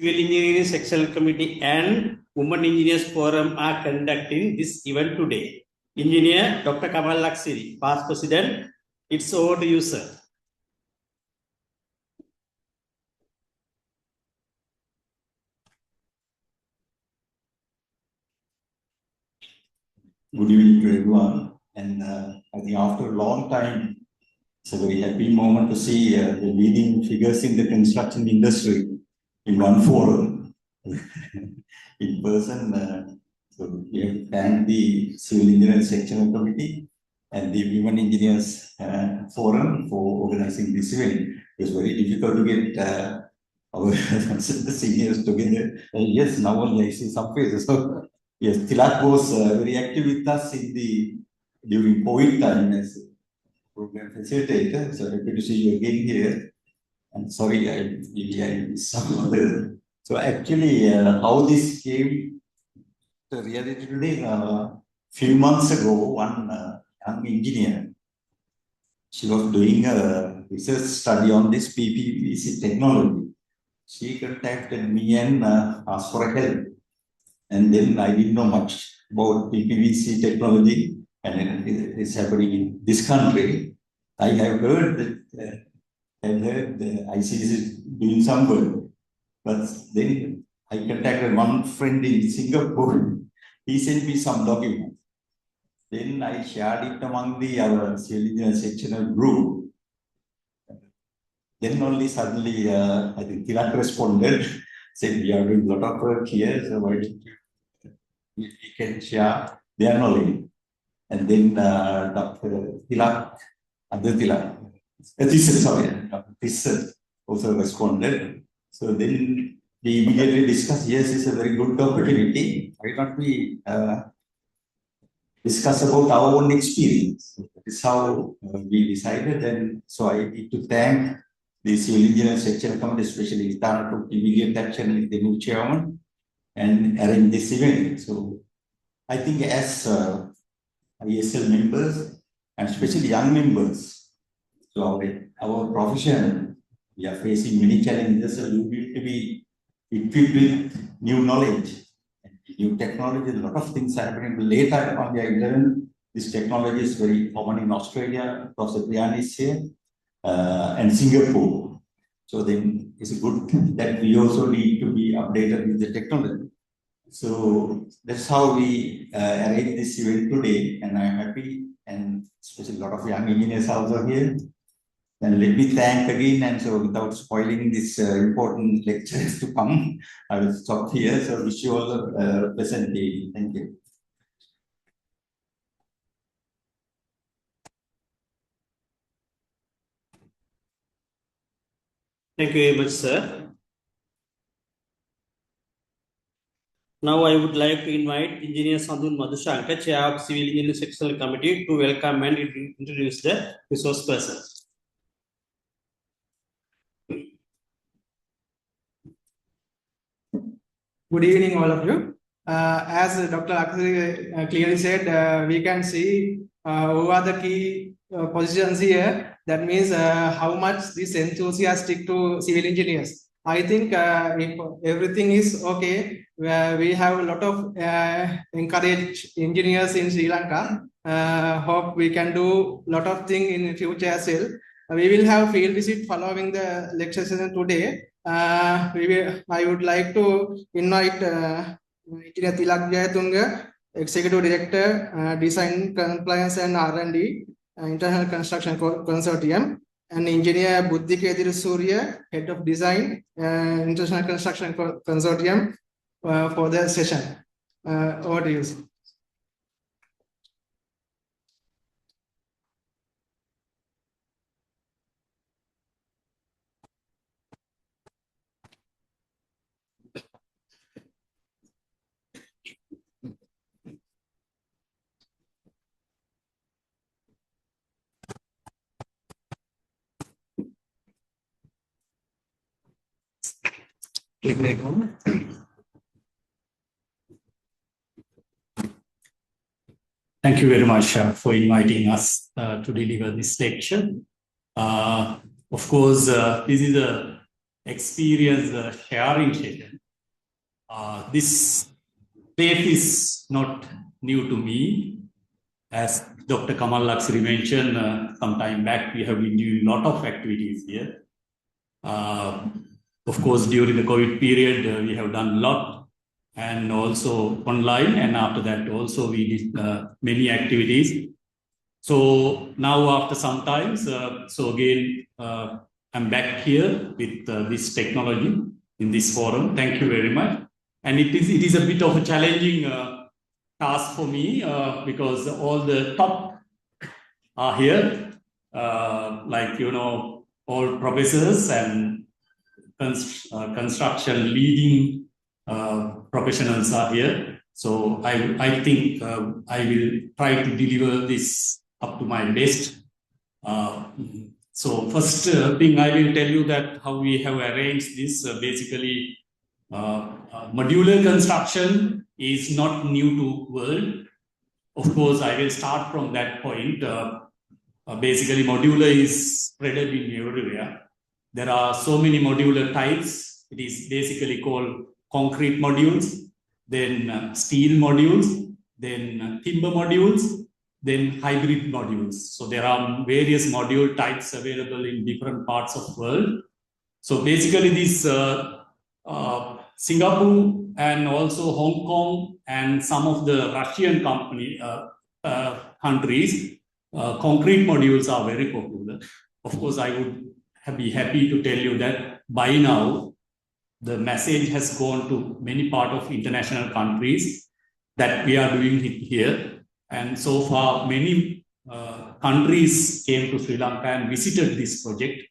Civil Engineering Sectional Committee and Women Engineers Forum are conducting this event today. Engineer Dr. Kamal Laksiri, past president, it's over to you, sir. Good evening to everyone. And I think after a long time, it's a very happy moment to see the leading figures in the construction industry in one forum in person. So we have thanked the Civil Engineering Sectional Committee and the Women Engineers Forum for organizing this event. It's very difficult to get our seniors together. Yes, now only I see some faces. So, yes, Tilak was very active with us during COVID time as program facilitator. So happy to see you again here. And sorry, I missed some other. So actually, how this came to reality today, few months ago, one young engineer, she was doing a research study on this PPVC technology. She contacted me and asked for help. And then I didn't know much about PPVC technology, and it's happening in this country. I have heard that the ICC is doing some work, but then I contacted one friend in Singapore. He sent me some documents. Then I shared it among our civil engineering sectional group. Then only suddenly, I think Tilak responded, said, we are doing a lot of work here, so why don't we can share their knowledge. And then Dr. Tilak, other Tilak, this also responded. So then we immediately discussed, yes, it's a very good opportunity. Why not we discuss about our own experience? That is how we decided. And so I need to thank the Civil Engineering Sectional Committee, especially Tana, took immediate action with the new chairman and arrange this event. So I think as ISL members, and especially young members, so our profession, we are facing many challenges, so you need to be equipped with new knowledge and new technology. A lot of things are happening. Later on the island, this technology is very common in Australia, Professor Priyan is here, and Singapore. So then it's good that we also need to be updated with the technology. So that's how we arranged this event today, and I'm happy, and especially a lot of young engineers also here. And let me thank again, and so without spoiling this important lectures to come, I will stop here. So wish you all a pleasant day. Thank you. Thank you very much, sir. Now I would like to invite Engineer Sandun Madhushankar, Chair of Civil Engineering Sectional Committee, to welcome and introduce the resource person. Good evening, all of you. As Dr. Laksiri clearly said, we can see who are the key positions here. That means how much this enthusiastic to civil engineers. I think if everything is okay, we have a lot of encouraged engineers in Sri Lanka. Hope we can do a lot of things in future as well. We will have field visit following the lecture session today. I would like to invite Engineer Tilak Jayatunga, Executive Director, Design Compliance and R&D, International Construction Consortium, and Engineer Buddhi Kedir Surya, Head of Design, International Construction Consortium, for the session. Over to you. Thank you very much for inviting us to deliver this lecture. Of course, this is an experience sharing session. This place is not new to me. As Dr. Kamal Laksri mentioned some time back, we have been doing a lot of activities here. Of course, during the COVID period, we have done a lot, and also online. And after that, also we did many activities. So now, after some time, so again, I'm back here with this technology in this forum. Thank you very much. And it is a bit of a challenging task for me because all the top are here, like, all professors and construction leading professionals are here. So I think I will try to deliver this up to my best. So first thing I will tell you that how we have arranged this. Basically, modular construction is not new to world. Of course, I will start from that point. Basically, modular is spread in everywhere. There are so many modular types. It is basically called concrete modules, then steel modules, then timber modules, then hybrid modules. So there are various module types available in different parts of the world. So basically, this Singapore and also Hong Kong and some of the Russian countries, concrete modules are very popular. Of course, I would be happy to tell you that by now, the message has gone to many parts of international countries that we are doing it here. And so far, many countries came to Sri Lanka and visited this project.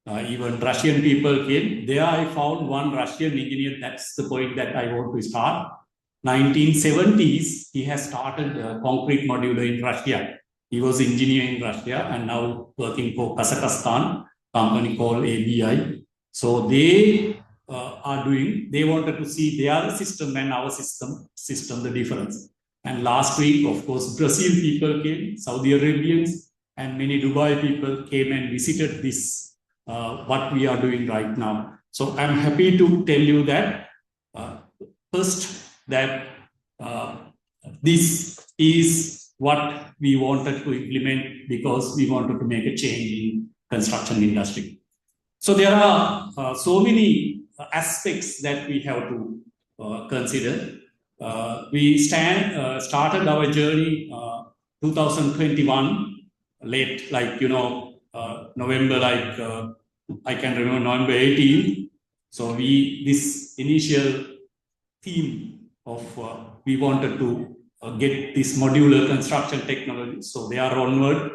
Even Russian people came. There I found one Russian engineer. That's the point that I want to start. 1970s, he has started concrete modular in Russia. He was engineer in Russia and now working for Kazakhstan, company called ABI. So they they wanted to see their system and our system, the difference. And last week, of course, Brazil people came, Saudi Arabians, and many Dubai people came and visited this, what we are doing right now. So I'm happy to tell you that first, that this is what we wanted to implement because we wanted to make a change in construction industry. So there are so many aspects that we have to consider. We started our journey 2021 late, like, November, like I can remember November 18th. So this initial theme of we wanted to get this modular construction technology. So they are onward.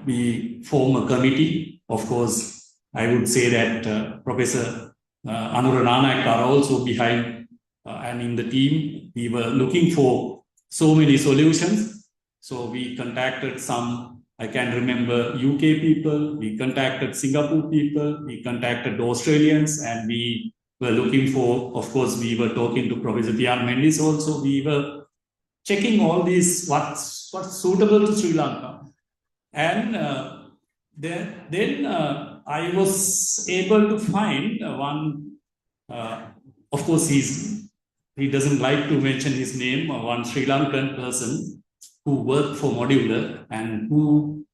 We form a committee. Of course, I would say that Professor Anura Nanak are also behind and in the team. We were looking for so many solutions. So we contacted some, I can remember UK people, we contacted Singapore people, we contacted the Australians, and we were looking for, of course, we were talking to Professor P.R. Mendes also. We were checking all these, what's suitable to Sri Lanka. And then I was able to find one, of course, he doesn't like to mention his name, one Sri Lankan person who worked for Modular and who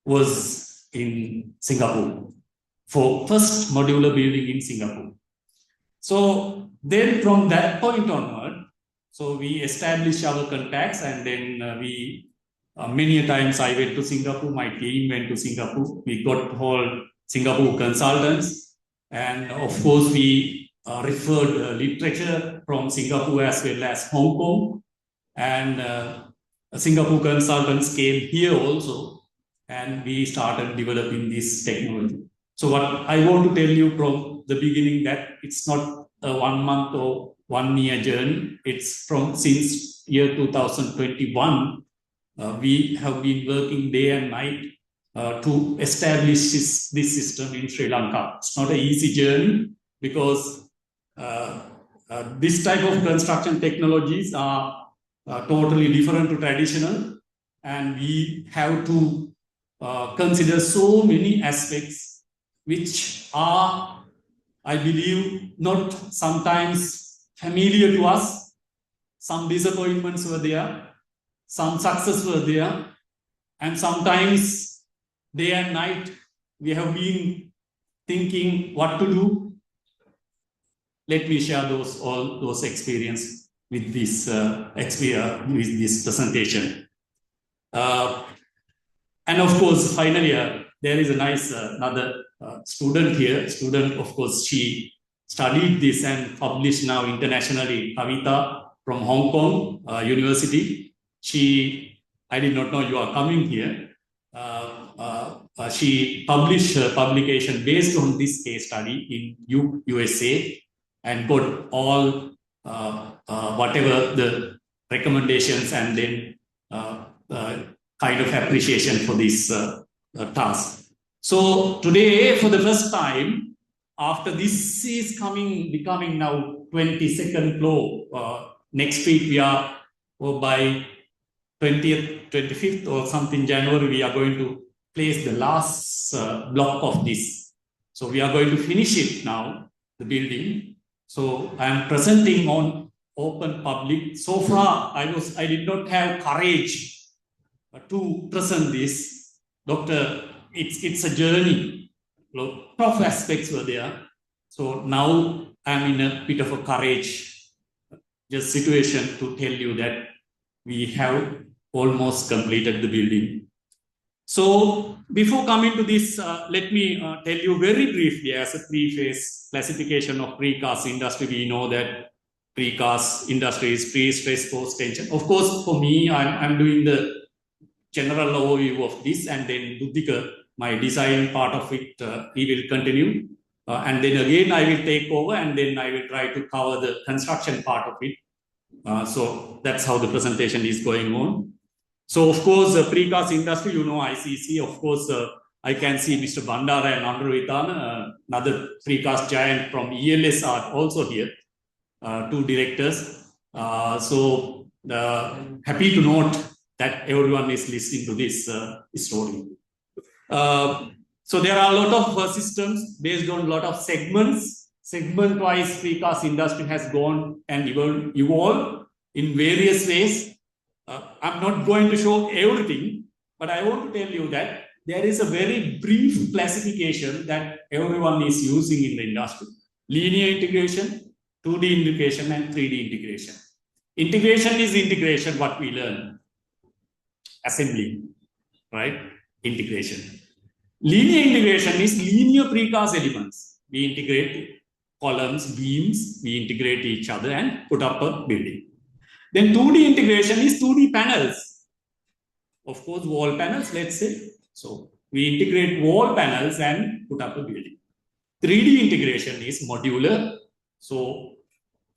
was in Singapore for first modular building in Singapore. So then from that point onward, so we established our contacts, and then we many times I went to Singapore, my team went to Singapore, we got whole Singapore consultants, and of course we referred literature from Singapore as well as Hong Kong, and Singapore consultants came here also, and we started developing this technology. So what I want to tell you from the beginning, that it's not a 1 month or 1 year journey. It's since year 2021. We have been working day and night to establish this system in Sri Lanka. It's not an easy journey because this type of construction technologies are totally different to traditional, and we have to consider so many aspects which are, I believe, not sometimes familiar to us. Some disappointments were there, some success were there, and sometimes day and night we have been thinking what to do. Let me share all those experience with this with this presentation. And of course, finally, there is a nice another student here. Student, of course, she studied this and published now internationally. Kavita from Hong Kong University. I did not know you are coming here. She published her publication based on this case study in USA and got all whatever the recommendations and then kind of appreciation for this task. So today, for the first time, after this is becoming now 22nd floor, next week we are, or by 20th, 25th or something January, we are going to place the last block of this. So we are going to finish it now, the building. So I am presenting on open public. So far, I did not have courage to present this. Doctor, it's a journey. Tough aspects were there. So now I'm in a bit of a courage, just situation to tell you that we have almost completed the building. So before coming to this, let me tell you very briefly as a preface classification of precast industry. We know that precast industry is pre-stress, post-tension. Of course, for me, I'm doing the general overview of this, and then Buddhika, my design part of it, he will continue. And then again, I will take over, and then I will try to cover the construction part of it. So that's how the presentation is going on. So of course, the precast industry, you know, ICC, of course, I can see Mr. Bandara and Andrew Vitana, another precast giant from ELS are also here, two directors. So happy to note that everyone is listening to this story. So there are a lot of systems based on a lot of segments. Segment-wise, precast industry has gone and evolved in various ways. I'm not going to show everything, but I want to tell you that there is a very brief classification that everyone is using in the industry. Linear integration, 2D integration, and 3D integration. Integration is integration, what we learn. Assembly, right? Integration. Linear integration is linear precast elements. We integrate columns, beams, we integrate each other and put up a building. Then 2D integration is 2D panels. Of course, wall panels, let's say. So we integrate wall panels and put up a building. 3D integration is modular. So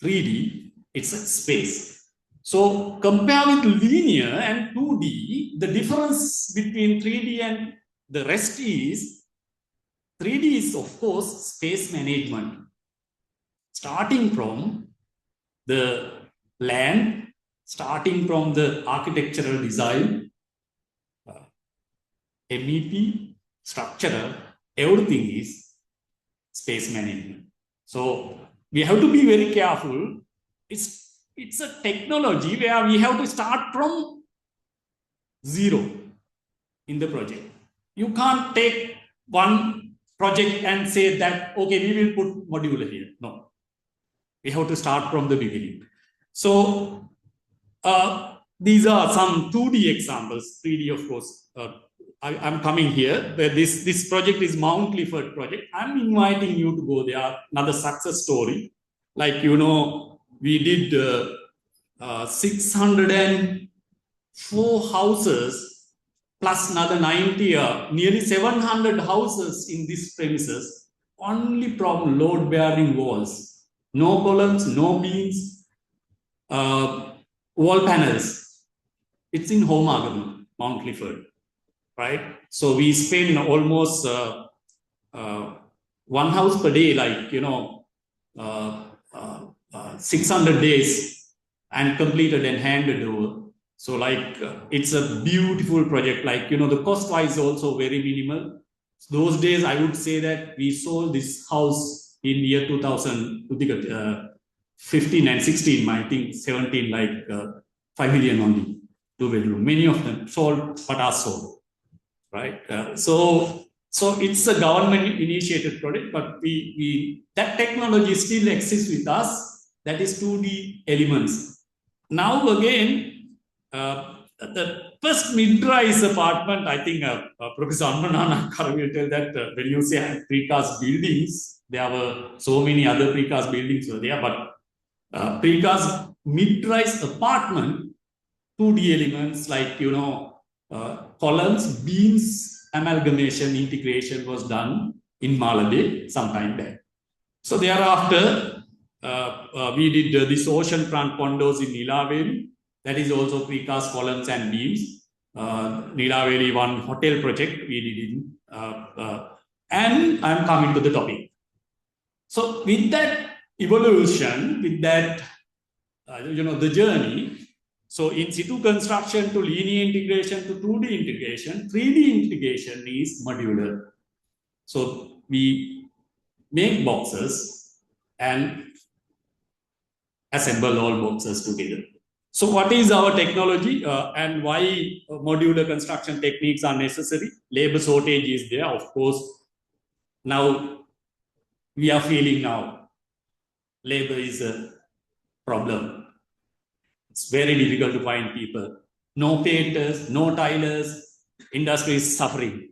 3D, it's a space. So compare with linear and 2D, the difference between 3D and the rest is 3D is, of course, space management. Starting from the land, starting from the architectural design, MEP, structural, everything is space management. So we have to be very careful. It's a technology where we have to start from zero in the project. You can't take one project and say that, okay, we will put modular here. No. We have to start from the beginning. So these are some 2D examples, 3D, of course. I'm coming here, where this project is Mount Clifford project. I'm inviting you to go there. Another success story. Like, you know, we did 604 houses plus another 90, nearly 700 houses in these premises. Only problem, load-bearing walls. No columns, no beams, wall panels. It's in Homagam, Mount Clifford, right? So we spend almost one house per day, like, you know, 600 days and completed and handed over. So like, it's a beautiful project. Like, you know, the cost wise also very minimal. So those days, I would say that we sold this house in year 2000, 15 and 16, I think 17, like 5 million only, 2-bedroom. Many of them sold, but are sold, right? So it's a government initiated project, but that technology still exists with us. That is 2D elements. Now again, the first mid-rise apartment, I think Professor Anmanana will tell that when you say precast buildings, there were so many other precast buildings were there, but precast mid-rise apartment, 2D elements like, columns, beams, amalgamation, integration was done in Malabar sometime back. So thereafter, we did this oceanfront condos in Nilaveli. That is also precast columns and beams. Nilaveli, one hotel project we did in. And I'm coming to the topic. So with that evolution, with that, the journey, so in situ construction to linear integration to 2D integration, 3D integration is modular. So we make boxes and assemble all boxes together. So what is our technology and why modular construction techniques are necessary? Labor shortage is there, of course. Now we are feeling now labor is a problem. It's very difficult to find people. No painters, no tilers, industry is suffering.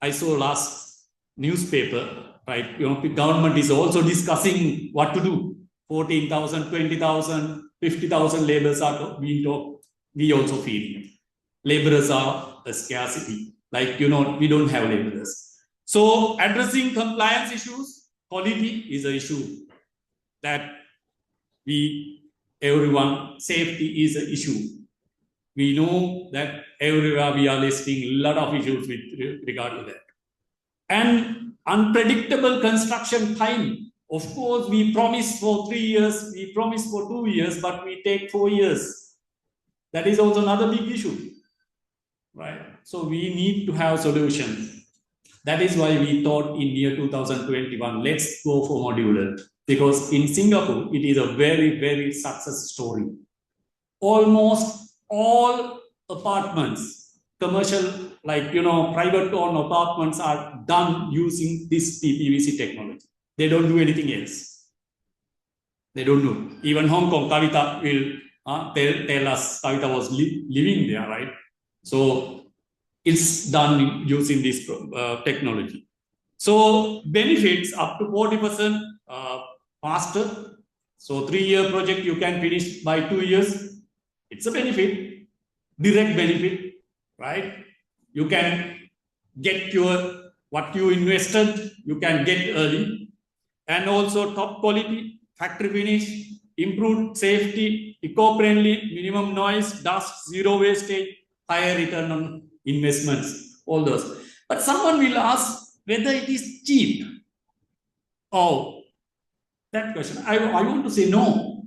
I saw last newspaper, right? Government is also discussing what to do. 14,000, 20,000, 50,000 laborers are being talked. We also feel it. Laborers are a scarcity. Like, we don't have laborers. So addressing compliance issues, quality is an issue that everyone, safety is an issue. We know that everywhere we are listing a lot of issues with regard to that. And unpredictable construction time. Of course, we promise for 3 years, we promise for 2 years, but we take 4 years. That is also another big issue, right? So we need to have solutions. That is why we thought in year 2021, let's go for modular. Because in Singapore, it is a very, very success story. Almost all apartments, commercial, like, private owned apartments are done using this PPVC technology. They don't do anything else. They don't do. Even Hong Kong, Kavita will tell us, Kavita was living there, right? So it's done using this technology. So benefits up to 40% faster. So 3-year project you can finish by 2 years. It's a benefit, direct benefit, right? You can get what you invested, you can get early. And also top quality, factory finish, improved safety, eco-friendly, minimum noise, dust, zero wastage, higher return on investments, all those. But someone will ask whether it is cheap. Oh, that question. I want to say no.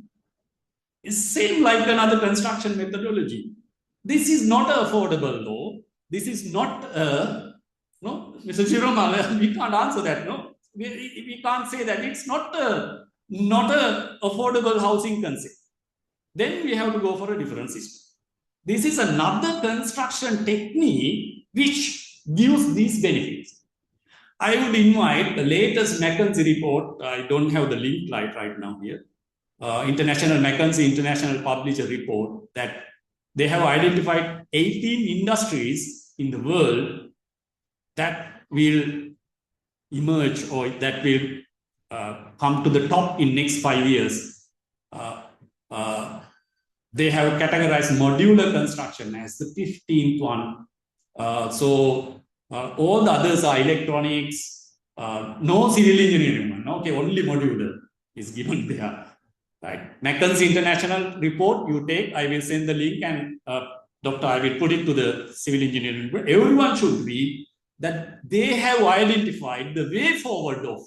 It's same like another construction methodology. This is not affordable though. This is not no, Mr. Shiroma, we can't answer that, no. We can't say that it's not a affordable housing concept. Then we have to go for a different system. This is another construction technique which gives these benefits. I would invite the latest McKinsey report. I don't have the link right now here. McKinsey International published a report that they have identified 18 industries in the world that will emerge or that will come to the top in next 5 years. They have categorized modular construction as the 15th one. All the others are electronics, no civil engineering one. Okay, only modular is given there. Right. McKinsey International report you take, I will send the link and Doctor, I will put it to the civil engineering. Everyone should read that they have identified the way forward of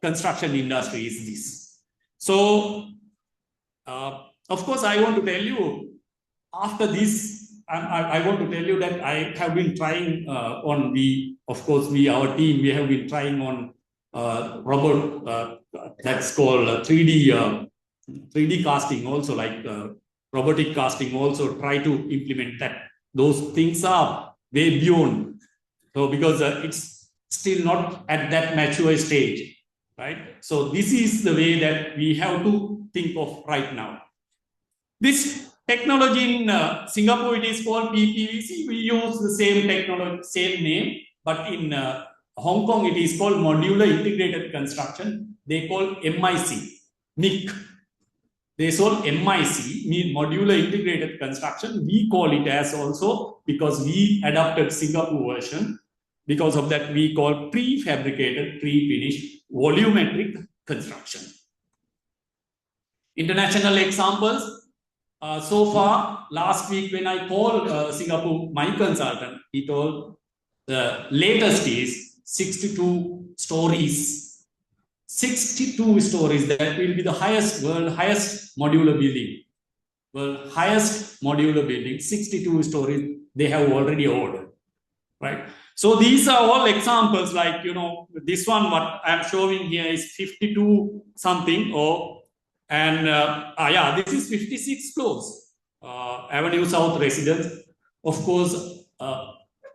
construction industry is this. So, of course, I want to tell you, after this, I want to tell you that I have been trying our team, we have been trying on robot that's called 3D casting also, like robotic casting also try to implement that. Those things are way beyond. So because it's still not at that mature stage, right? So this is the way that we have to think of right now. This technology in Singapore, it is called PPVC. We use the same technology, same name, but in Hong Kong, it is called Modular Integrated Construction. They call MIC. They sold MIC, mean Modular Integrated Construction. We call it as also because we adopted Singapore version. Because of that, we call prefabricated, pre-finished, volumetric construction. International examples. So far, last week when I called Singapore, my consultant, he told the latest is 62 stories. 62 stories, that will be the world highest modular building. World highest modular building, 62 stories, they have already ordered, right? So these are all examples, like, this one, what I'm showing here is 52 something, this is 56 floors, Avenue South residence. Of course,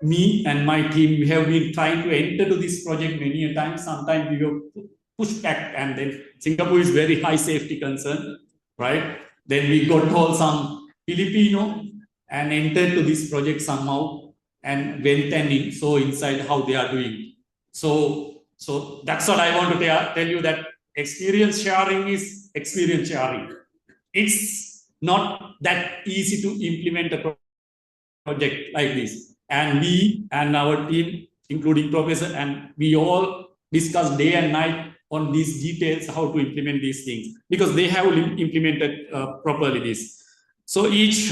me and my team, we have been trying to enter to this project many a time. Sometimes we go push back, and then Singapore is very high safety concern, right? Then we got all some Filipino and entered to this project somehow and went and saw inside how they are doing. So that's what I want to tell you, that experience sharing is experience sharing. It's not that easy to implement a project like this. And we and our team, including professor, and we all discuss day and night on these details, how to implement these things, because they have implemented properly this. So each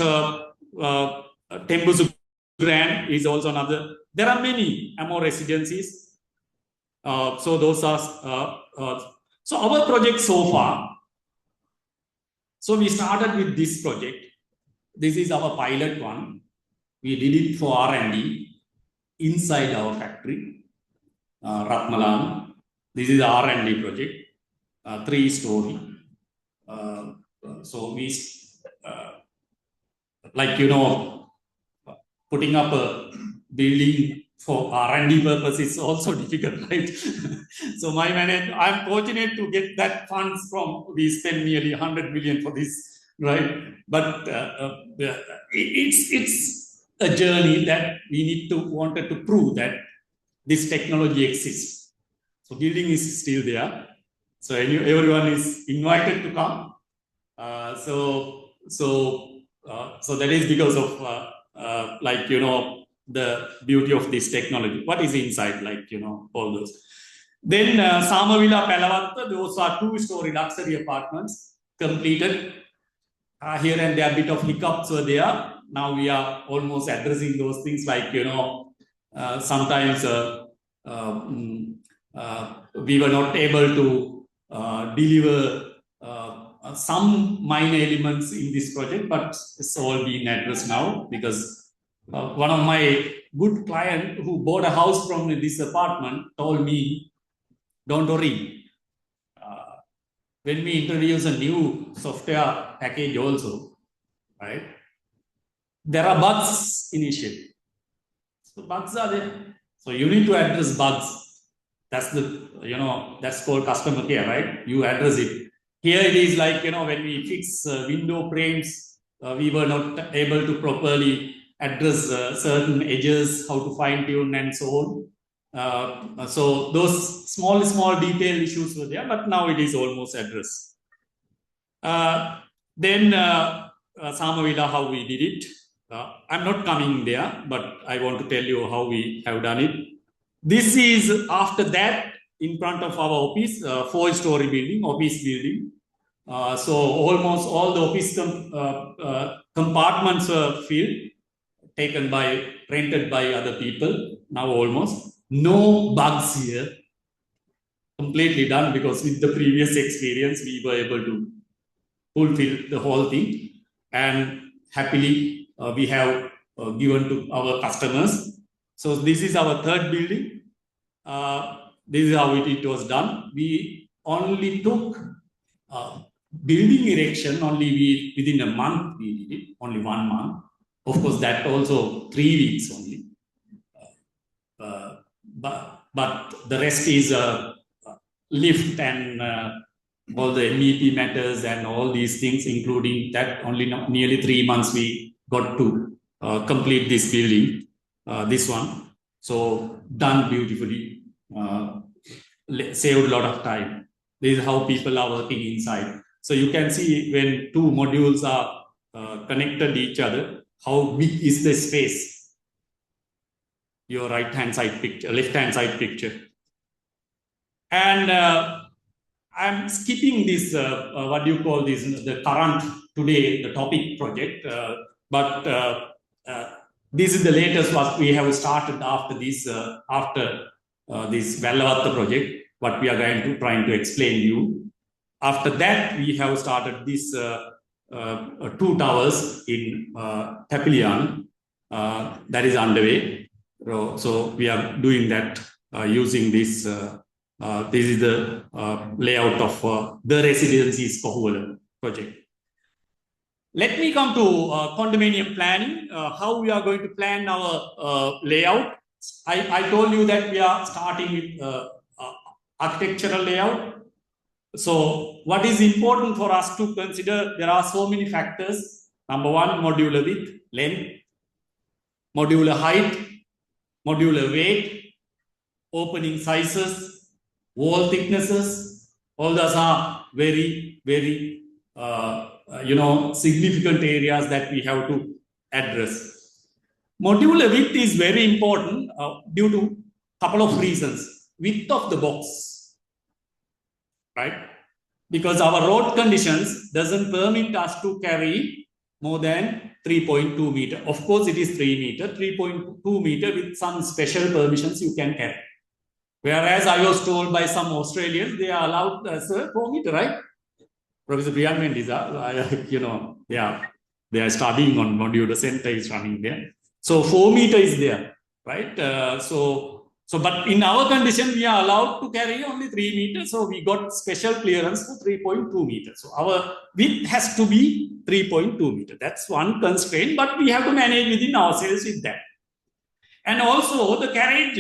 Tembusu Grand is also another. There are many more residencies. So those are so our project so far. So we started with this project. This is our pilot one. We did it for R&D inside our factory, Ratmalan. This is the R&D project, 3-story. So we, putting up a building for R&D purpose is also difficult, right? So my manager, I'm fortunate to get that funds from, we spent nearly 100 million for this, right? But it's a journey that we wanted to prove that this technology exists. So building is still there. So everyone is invited to come. So that is because of the beauty of this technology. What is inside, all those. Then Samavila Palavatta, those are 2-story luxury apartments completed. Here and there, a bit of hiccups were there. Now we are almost addressing those things, sometimes we were not able to deliver some minor elements in this project, but it's all being addressed now, because one of my good client who bought a house from this apartment told me, don't worry, when we introduce a new software package also, right, there are bugs initially. So bugs are there. So you need to address bugs. That's that's called customer care, right? You address it. Here it is when we fix window frames, we were not able to properly address certain edges, how to fine tune and so on. So those small detail issues were there, but now it is almost addressed. Then Samavila, how we did it. I'm not coming there, but I want to tell you how we have done it. This is after that in front of our office, 4-story building, office building. So almost all the office compartments were filled, rented by other people. Now almost no bugs here. Completely done, because with the previous experience, we were able to fulfill the whole thing, and happily we have given to our customers. So this is our third building. this is how it was done. We only took building erection only within a month. We did it, only 1 month. Of course, that also 3 weeks only. But the rest is lift and all the MEP matters and all these things, including that only nearly 3 months we got to complete this building, this one. So done beautifully, saved a lot of time. This is how people are working inside. So you can see when 2 modules are connected each other, how big is the space. Your right-hand side picture, left-hand side picture. And I'm skipping this, what do you call this, the current today, the topic project, but this is the latest what we have started after this, this Vallavatta project, what we are trying to explain you. After that, we have started this 2 towers in Tapilian, that is underway. So we are doing that using this. This is the layout of the Residencies Kohuvala project. Let me come to condominium planning, how we are going to plan our layout. I told you that we are starting with architectural layout. So what is important for us to consider, there are so many factors. Number 1, modular width, length, modular height, modular weight, opening sizes, wall thicknesses. All those are very, very significant areas that we have to address. Modular width is very important due to a couple of reasons. Width of the box, right? Because our road conditions doesn't permit us to carry more than 3.2 meter. Of course, it is 3 meter, 3.2 meter with some special permissions you can carry. Whereas I was told by some Australians, they are allowed as a 4 meter, right? Professor Priyan Mendiza, they are studying on modular center is running there. So 4 meter is there, right? But in our condition, we are allowed to carry only 3 meters. So we got special clearance for 3.2 meters. So our width has to be 3.2 meters. That's one constraint, but we have to manage within ourselves with that. And also the carriage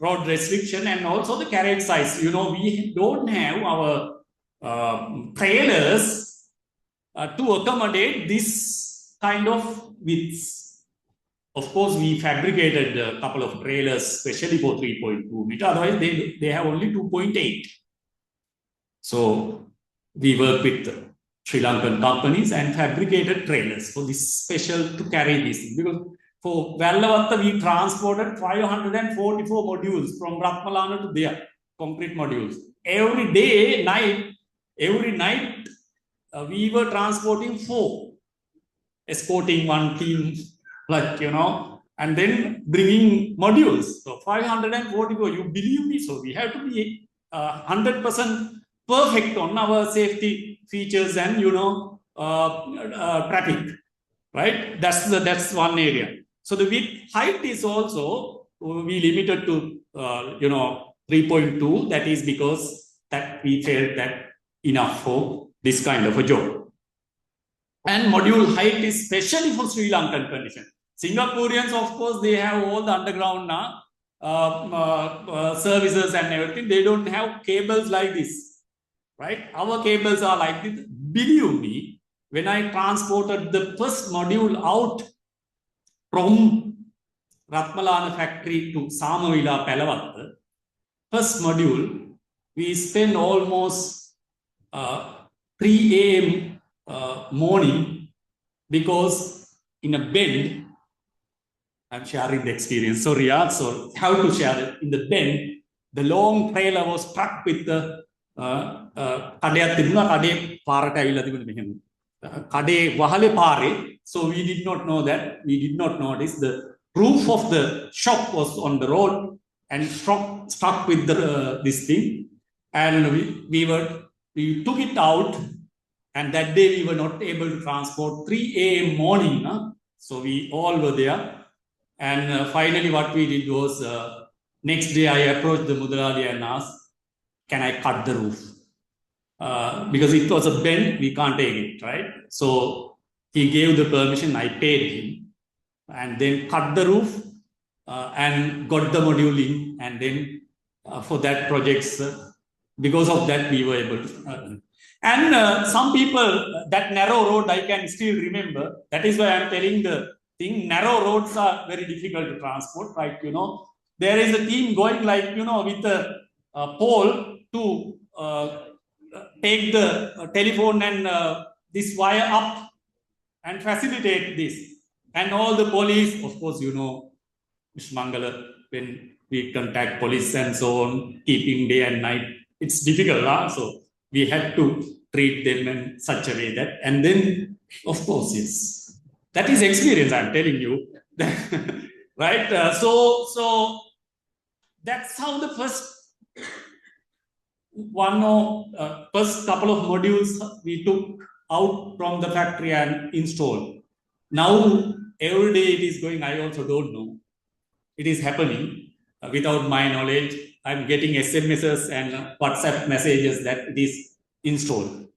road restriction and also the carriage size. We don't have our trailers to accommodate this kind of widths. Of course, we fabricated a couple of trailers, especially for 3.2 meter. Otherwise, they have only 2.8. So we work with Sri Lankan companies and fabricated trailers for this special to carry this. Because for Vallavatta, we transported 544 modules from Ratmalana to there, concrete modules. Every night, we were transporting 4, escorting one team, and then bringing modules. So 544, you believe me? So we have to be 100% perfect on our safety features and, traffic, right? That's one area. So the width height is also, we limited to, 3.2. That is because that we felt that enough for this kind of a job. And module height is especially for Sri Lankan condition. Singaporeans, of course, they have all the underground services and everything. They don't have cables like this, right? Our cables are like this. Believe me, when I transported the first module out from Ratmalana factory to Samavila Pelavatta, first module, we spent almost 3 a.m. Morning, because in a bend, I'm sharing the experience. Sorry, so how to share it? In the bend, the long trailer was stuck with the so we did not know that. We did not notice the roof of the shop was on the road and stuck with this thing. And we took it out. And that day we were not able to transport 3 a.m. morning. So we all were there. And finally what we did was Next day, I approached the Mudalali and asked, can I cut the roof? Because it was a bend, we can't take it, right? So he gave the permission, I paid him, and then cut the roof and got the module in, and then for that projects, because of that we were able to. And some people, that narrow road I can still remember. That is why I'm telling the thing, narrow roads are very difficult to transport, right? You know, there is a team going like, you know, with a pole to take the telephone and this wire up and facilitate this. And all the police, of course, you know, Mr. Mangala, when we contact police and so on, keeping day and night, it's difficult. So we had to treat them in such a way that, and then, of course, yes, that is experience, I'm telling you. Right? So that's how the first first couple of modules we took out from the factory and installed. Now, every day it is going, I also don't know. It is happening without my knowledge. I'm getting SMSs and WhatsApp messages that it is installed.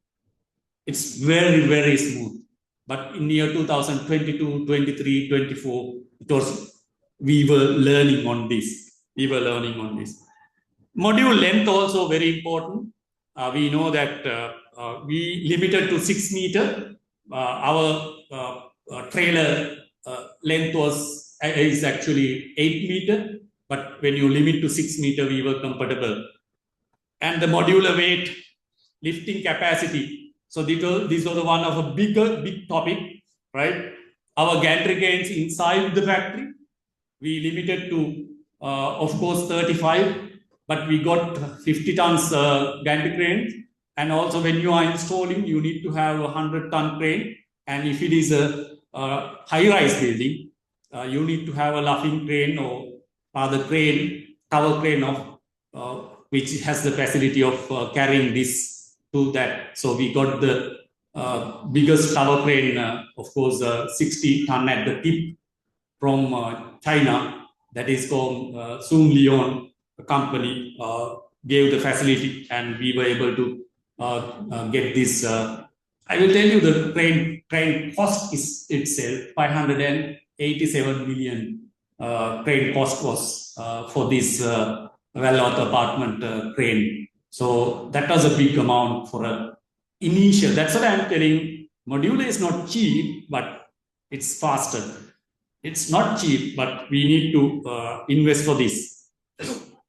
It's very, very smooth. But in year 2022, 23, 24, we were learning on this. Module length also very important. We know that we limited to 6 meter. Our trailer length is actually 8 meter, but when you limit to 6 meter, we were comfortable. And the modular weight, lifting capacity. So these are the one of a big topic, right? Our gantry cranes inside the factory, we limited to, of course, 35, but we got 50 tons gantry cranes. And also when you are installing, you need to have a 100-ton crane. And if it is a high-rise building, you need to have a luffing crane or other crane, tower crane of which has the facility of carrying this to that. So we got the biggest tower crane, of course, 60-ton at the tip from China. That is called Sun Leon company gave the facility, and we were able to get this. I will tell you the crane cost is itself 587 million. Crane cost was for this well-off apartment crane. So that was a big amount for a initial. That's what I'm telling. Modular is not cheap, but it's faster. It's not cheap, but we need to invest for this.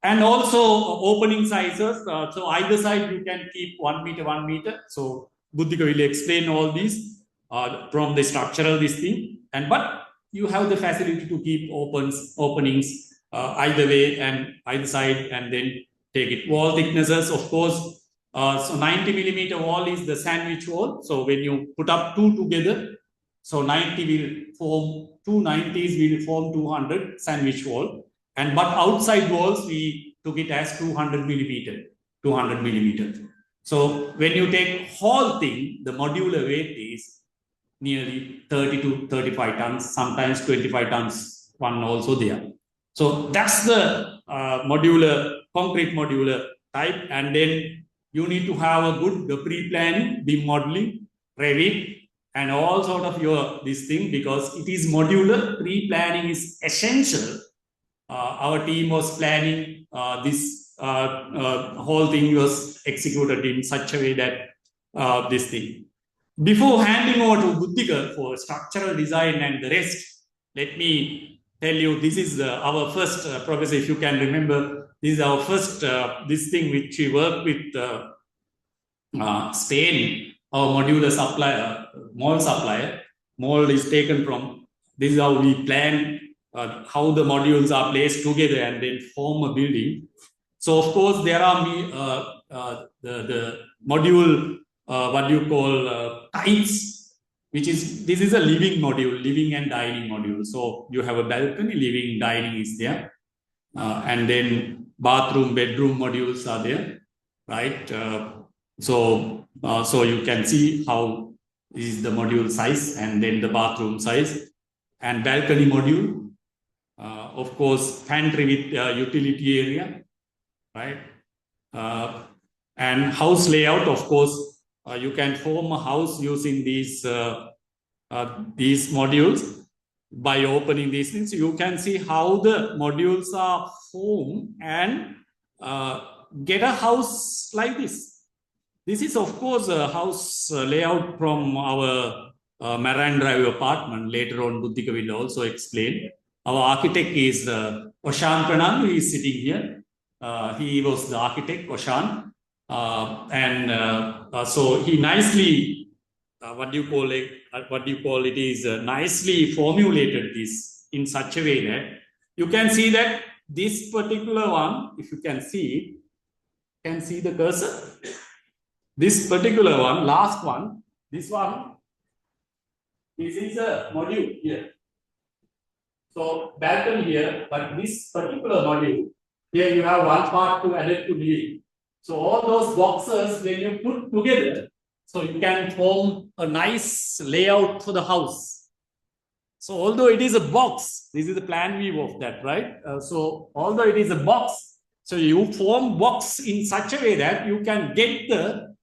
And also opening sizes. So either side you can keep 1 meter, 1 meter. So Buddhika will explain all these from the structural this thing. But you have the facility to keep openings either way and either side, and then take it. Wall thicknesses, of course. So 90 millimeter wall is the sandwich wall. So when you put up two together, so 90 will form 290s will form 200 sandwich wall. But outside walls, we took it as 200 millimeter. So when you take whole thing, the modular weight is nearly 30 to 35 tons, sometimes 25 tons, one also there. So that's the concrete modular type. And then you need to have a good pre-planning, beam modeling, Revit, and all sort of this thing, because it is modular. Pre-planning is essential. Our team was planning this whole thing was executed in such a way that this thing. Before handing over to Buddhika for structural design and the rest, let me tell you, this is our first, Professor, if you can remember, this is our first, this thing which we work with Spain, our modular supplier, mold supplier. Mold is taken from, this is how we plan how the modules are placed together and then form a building. So of course there are the module, what you call types, which is, this is a living module, living and dining module. So you have a balcony, living, dining is there. And then bathroom, bedroom modules are there, right? So you can see how is the module size and then the bathroom size and balcony module. Of course, pantry with utility area, right? And house layout, of course, you can form a house using these modules by opening these things. You can see how the modules are formed and get a house like this. This is, of course, a house layout from our Marine Drive apartment. Later on, Buddhika will also explain. Our architect is Oshan Pranam, who is sitting here. He was the architect, Oshan. So he nicely, is nicely formulated this in such a way that you can see that this particular one, if you can see the cursor. This particular one, last one, this one, this is a module here. So balcony here, but this particular module, here you have one part to add it to living. So all those boxes, when you put together, so you can form a nice layout for the house. So although it is a box, this is the plan view of that, right? So although it is a box, so you form box in such a way that you can get the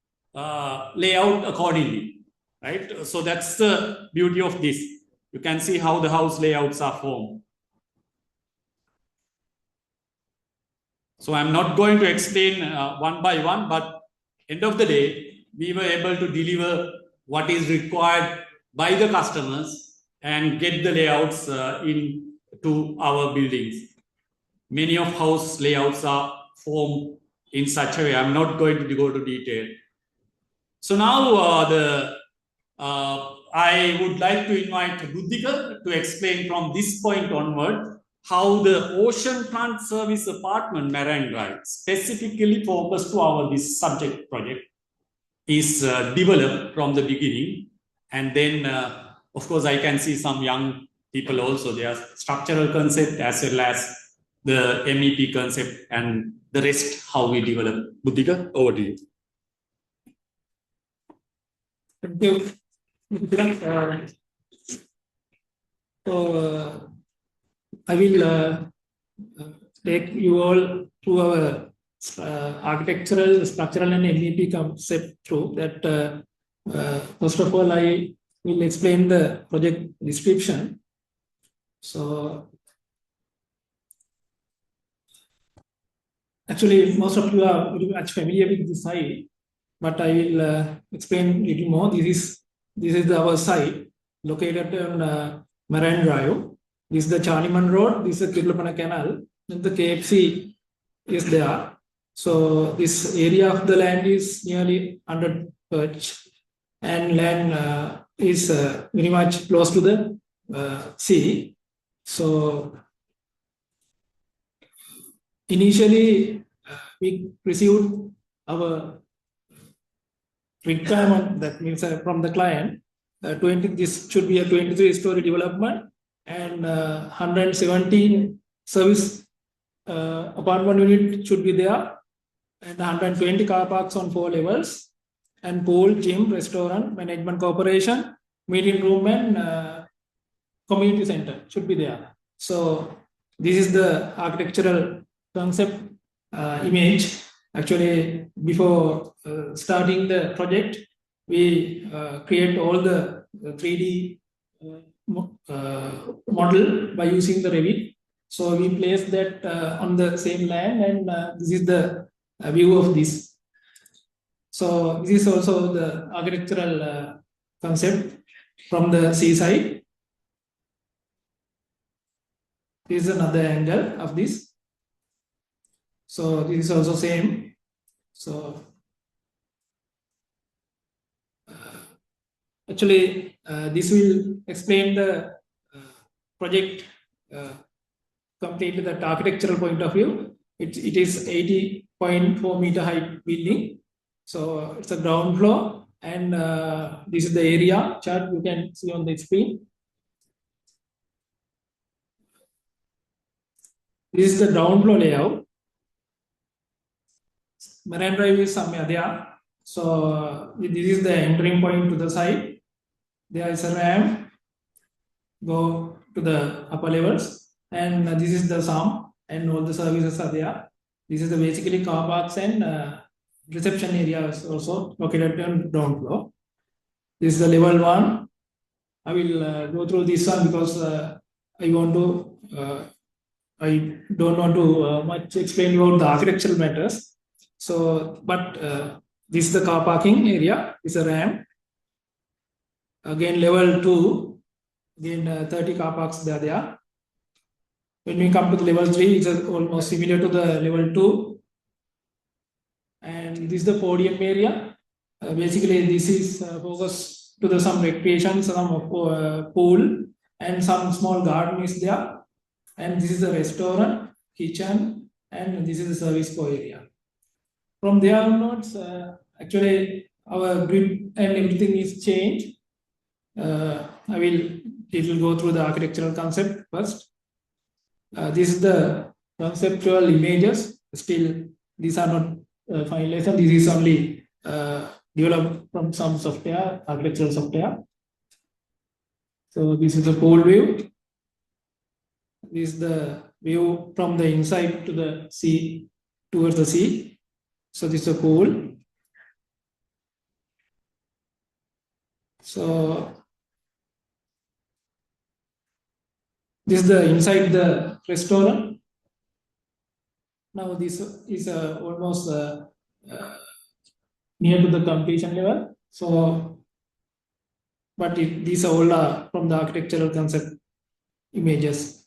layout accordingly, right? So that's the beauty of this. You can see how the house layouts are formed. So I'm not going to explain one by one, but end of the day, we were able to deliver what is required by the customers and get the layouts into our buildings. Many of house layouts are formed in such a way. I'm not going to go to detail. So now I would like to invite Buddhika to explain from this point onward how the oceanfront service apartment Marine Drive, specifically focused to this subject project, is developed from the beginning. And then, of course, I can see some young people also. Their structural concept as well as the MEP concept and the rest, how we develop. Buddhika, over to you. Thank you. I will take you all to our architectural, structural, and MEP concept through that. First of all, I will explain the project description. So, actually, most of you are very much familiar with the site, but I will explain a little more. This is our site located on Marine Drive. This is the Charniman Road. This is the Kirlapana Canal. And the KFC is there. So this area of the land is nearly 100 perch, and land is very much close to the sea. So initially, we received our requirement, that means from the client, this should be a 23-story development and 117 service apartment unit should be there, and 120 car parks on 4 levels, and pool, gym, restaurant, management corporation, meeting room, and community center should be there. So this is the architectural concept image. Actually, before starting the project, we create all the 3D model by using the Revit. So we place that on the same land, and this is the view of this. So this is also the architectural concept from the seaside. This is another angle of this. So this is also same. So actually, this will explain the project completely the architectural point of view. It is 80.4 meter height building. So it's a ground floor, and this is the area chart you can see on the screen. This is the ground floor layout. Marine Drive is somewhere there. So this is the entering point to the site. There is a ramp, go to the upper levels, and this is the sum, and all the services are there. This is the basically car parks and reception areas also located on ground floor. This is the level 1. I will go through this one because I don't want to much explain about the architectural matters. So, but this is the car parking area. This is a ramp. Again, level 2. Again, 30 car parks there. When we come to the level 3, it's almost similar to the level 2. And this is the podium area. Basically, this is focused to the some recreation, some pool, and some small garden is there. And this is the restaurant, kitchen, and this is the service core area. From there onwards, actually, our grid and everything is changed. It will go through the architectural concept first. This is the conceptual images. Still, these are not finalized. This is only developed from some software, architectural software. So this is the pool view. This is the view from the inside to the sea, towards the sea. So this is a pool. So this is the inside the restaurant. Now this is almost near to the completion level. So, but these are all from the architectural concept images.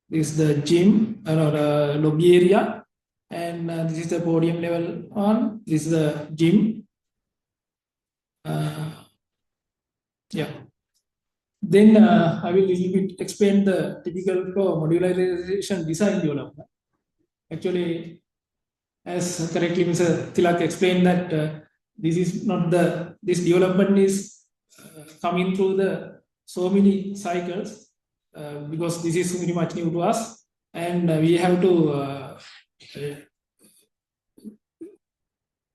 This is the gym or lobby area, and this is the podium level 1. This is the gym. Yeah. Then I will little bit explain the typical flow modularization design development. Actually, as correctly Mr. Tilak explained that this is not this development is coming through the so many cycles because this is very much new to us, and we have to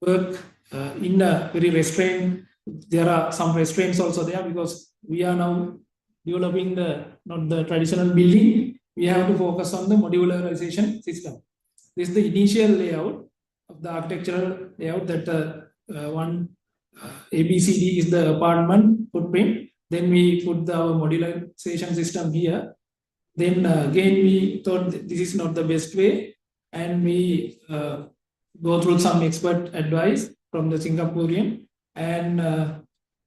work in a very restrained. There are some restraints also there because we are now developing not the traditional building. We have to focus on the modularization system. This is the initial layout of the architectural layout that one ABCD is the apartment footprint. Then we put the modularization system here. Then again we thought this is not the best way, and we go through some expert advice from the Singaporean, and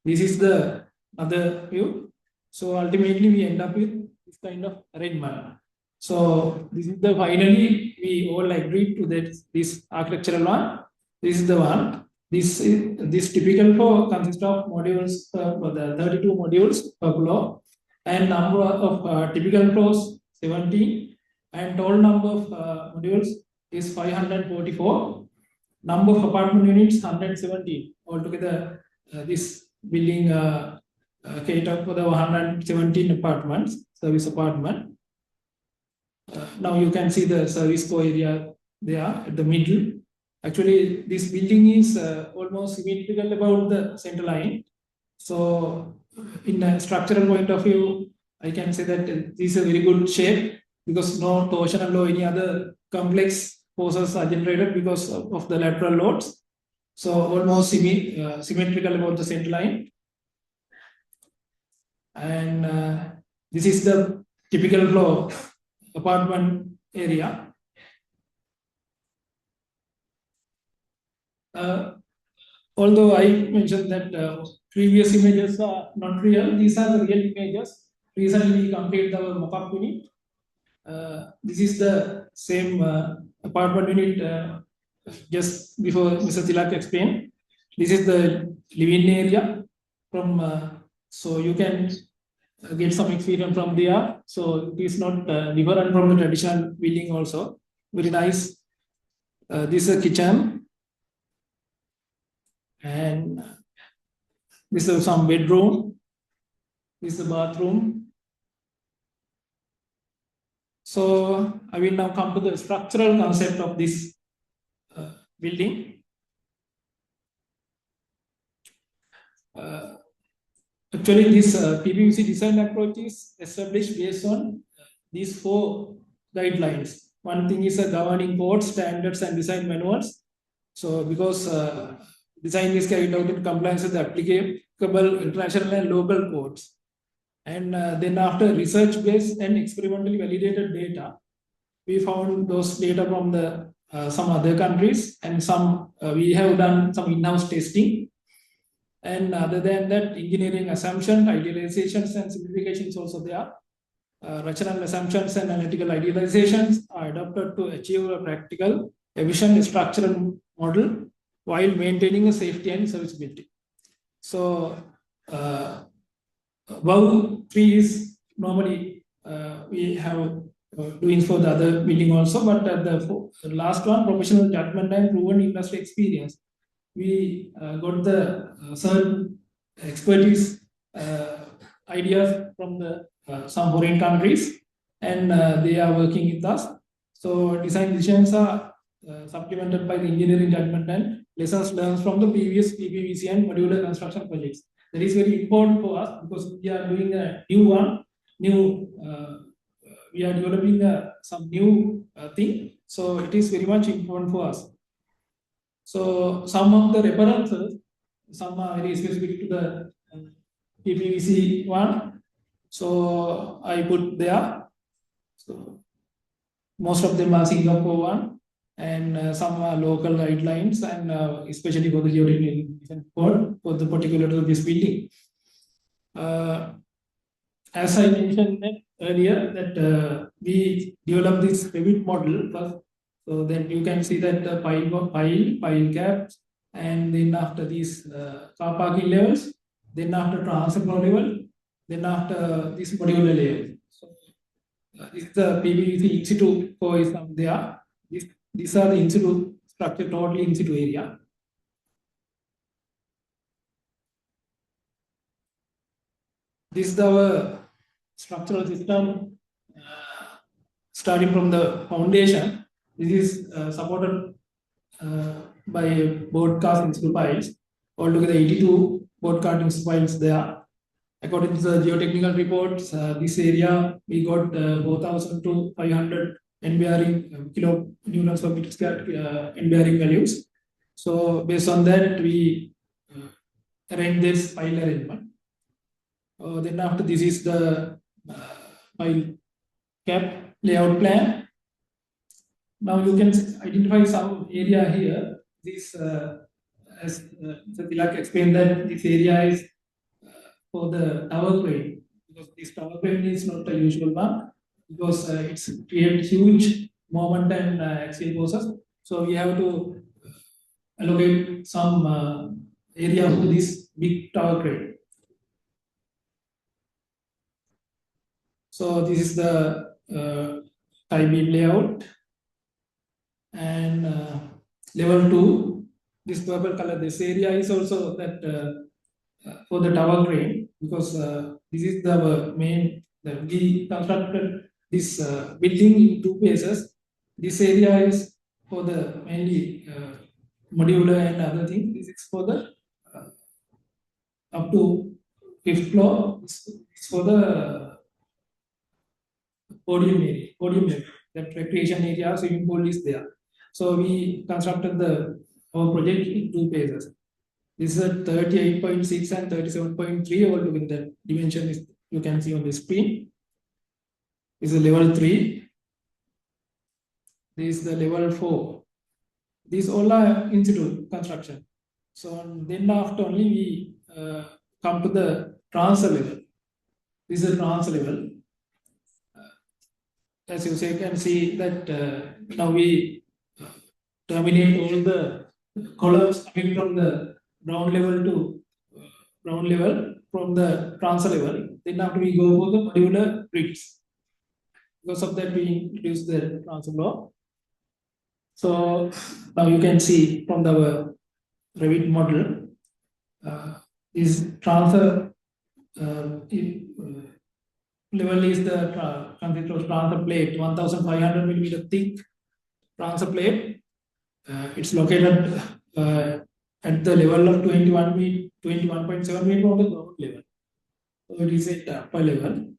this is the other view. So ultimately we end up with this kind of arrangement. So this is the finally we all agreed to that this architectural one. This is the one. This typical flow consists of modules for the 32 modules per floor, and number of typical floors 17, and total number of modules is 544. Number of apartment units 117. Altogether, this building catered for the 117 apartments, service apartment. Now you can see the service core area there at the middle. Actually, this building is almost symmetrical about the center line. So, in a structural point of view, I can say that this is a very good shape because no torsional or any other complex forces are generated because of the lateral loads. So, almost symmetrical about the center line. And this is the typical flow apartment area. Although I mentioned that previous images are not real, these are the real images. Recently, we completed our mock-up unit. This is the same apartment unit just before Mr. Tilak explained. This is the living area so you can get some experience from there. So it is not different from the traditional building also. Very nice. This is a kitchen. And this is some bedroom. This is the bathroom. So I will now come to the structural concept of this building. Actually, this PPVC design approach is established based on these 4 guidelines. One thing is a governing codes, standards, and design manuals. So because design is carried out in compliance with the applicable international and local codes. And then after research-based and experimentally validated data, we found those data from the some other countries, and some we have done some in-house testing. And other than that, engineering assumption, idealizations, and simplifications also there. Rational assumptions and analytical idealizations are adopted to achieve a practical, efficient structural model while maintaining a safety and serviceability. So, above 3 is normally we have doing for the other building also, but the last one, professional judgment and proven industry experience. We got the certain expertise ideas from the some foreign countries, and they are working with us. So design decisions are supplemented by the engineering judgment and lessons learned from the previous PPVC and modular construction projects. That is very important for us because we are doing a new one, we are developing some new thing. So it is very much important for us. So some of the references, some are very specific to the PPVC one. So I put there. So most of them are Singapore one, and some are local guidelines, and especially for the geotechnical code for the particular to this building. As I mentioned earlier, that we developed this Revit model first. So then you can see that the pile caps, and then after these car parking levels, then after transfer level, then after this modular layer. So this is the PPVC in situ core is up there. These are the in situ structure, totally in situ area. This is our structural system starting from the foundation. This is supported by broadcast in situ piles. Altogether 82 broadcast piles there. According to the geotechnical reports, this area we got 4,000 to 500 end bearing kilo newtons per meter square end bearing values. So based on that, we arrange this pile arrangement. Then after this is the pile cap layout plan. Now you can identify some area here. This, as Tilak explained, that this area is for the tower crane, because this tower crane is not a usual one, because it's create huge moment and axial forces. So we have to allocate some area to this big tower crane. So this is the tie beam layout, and level 2, this purple color, this area is also that for the tower crane, because this is the main, we constructed this building in 2 phases. This area is for the mainly modular and other things. This is for the up to 5th floor. It's for the podium area, that recreation area, swimming pool is there. So we constructed our project in 2 phases. This is a 38.6 and 37.3 altogether. The dimension is, you can see on the screen. This is level 3. This is the level 4. These all are in situ construction. So then after only we come to the transfer level. This is a transfer level. As you can see that now we terminate all the columns coming from the ground level to ground level from the transfer level. Then after we go for the modular bricks. Because of that, we introduce the transfer block. So now you can see from the Revit model, is transfer level is the consist of transfer plate, 1,500 millimeter thick transfer plate. It's located at the level of 21.7 meter on the ground level. So it is at upper level.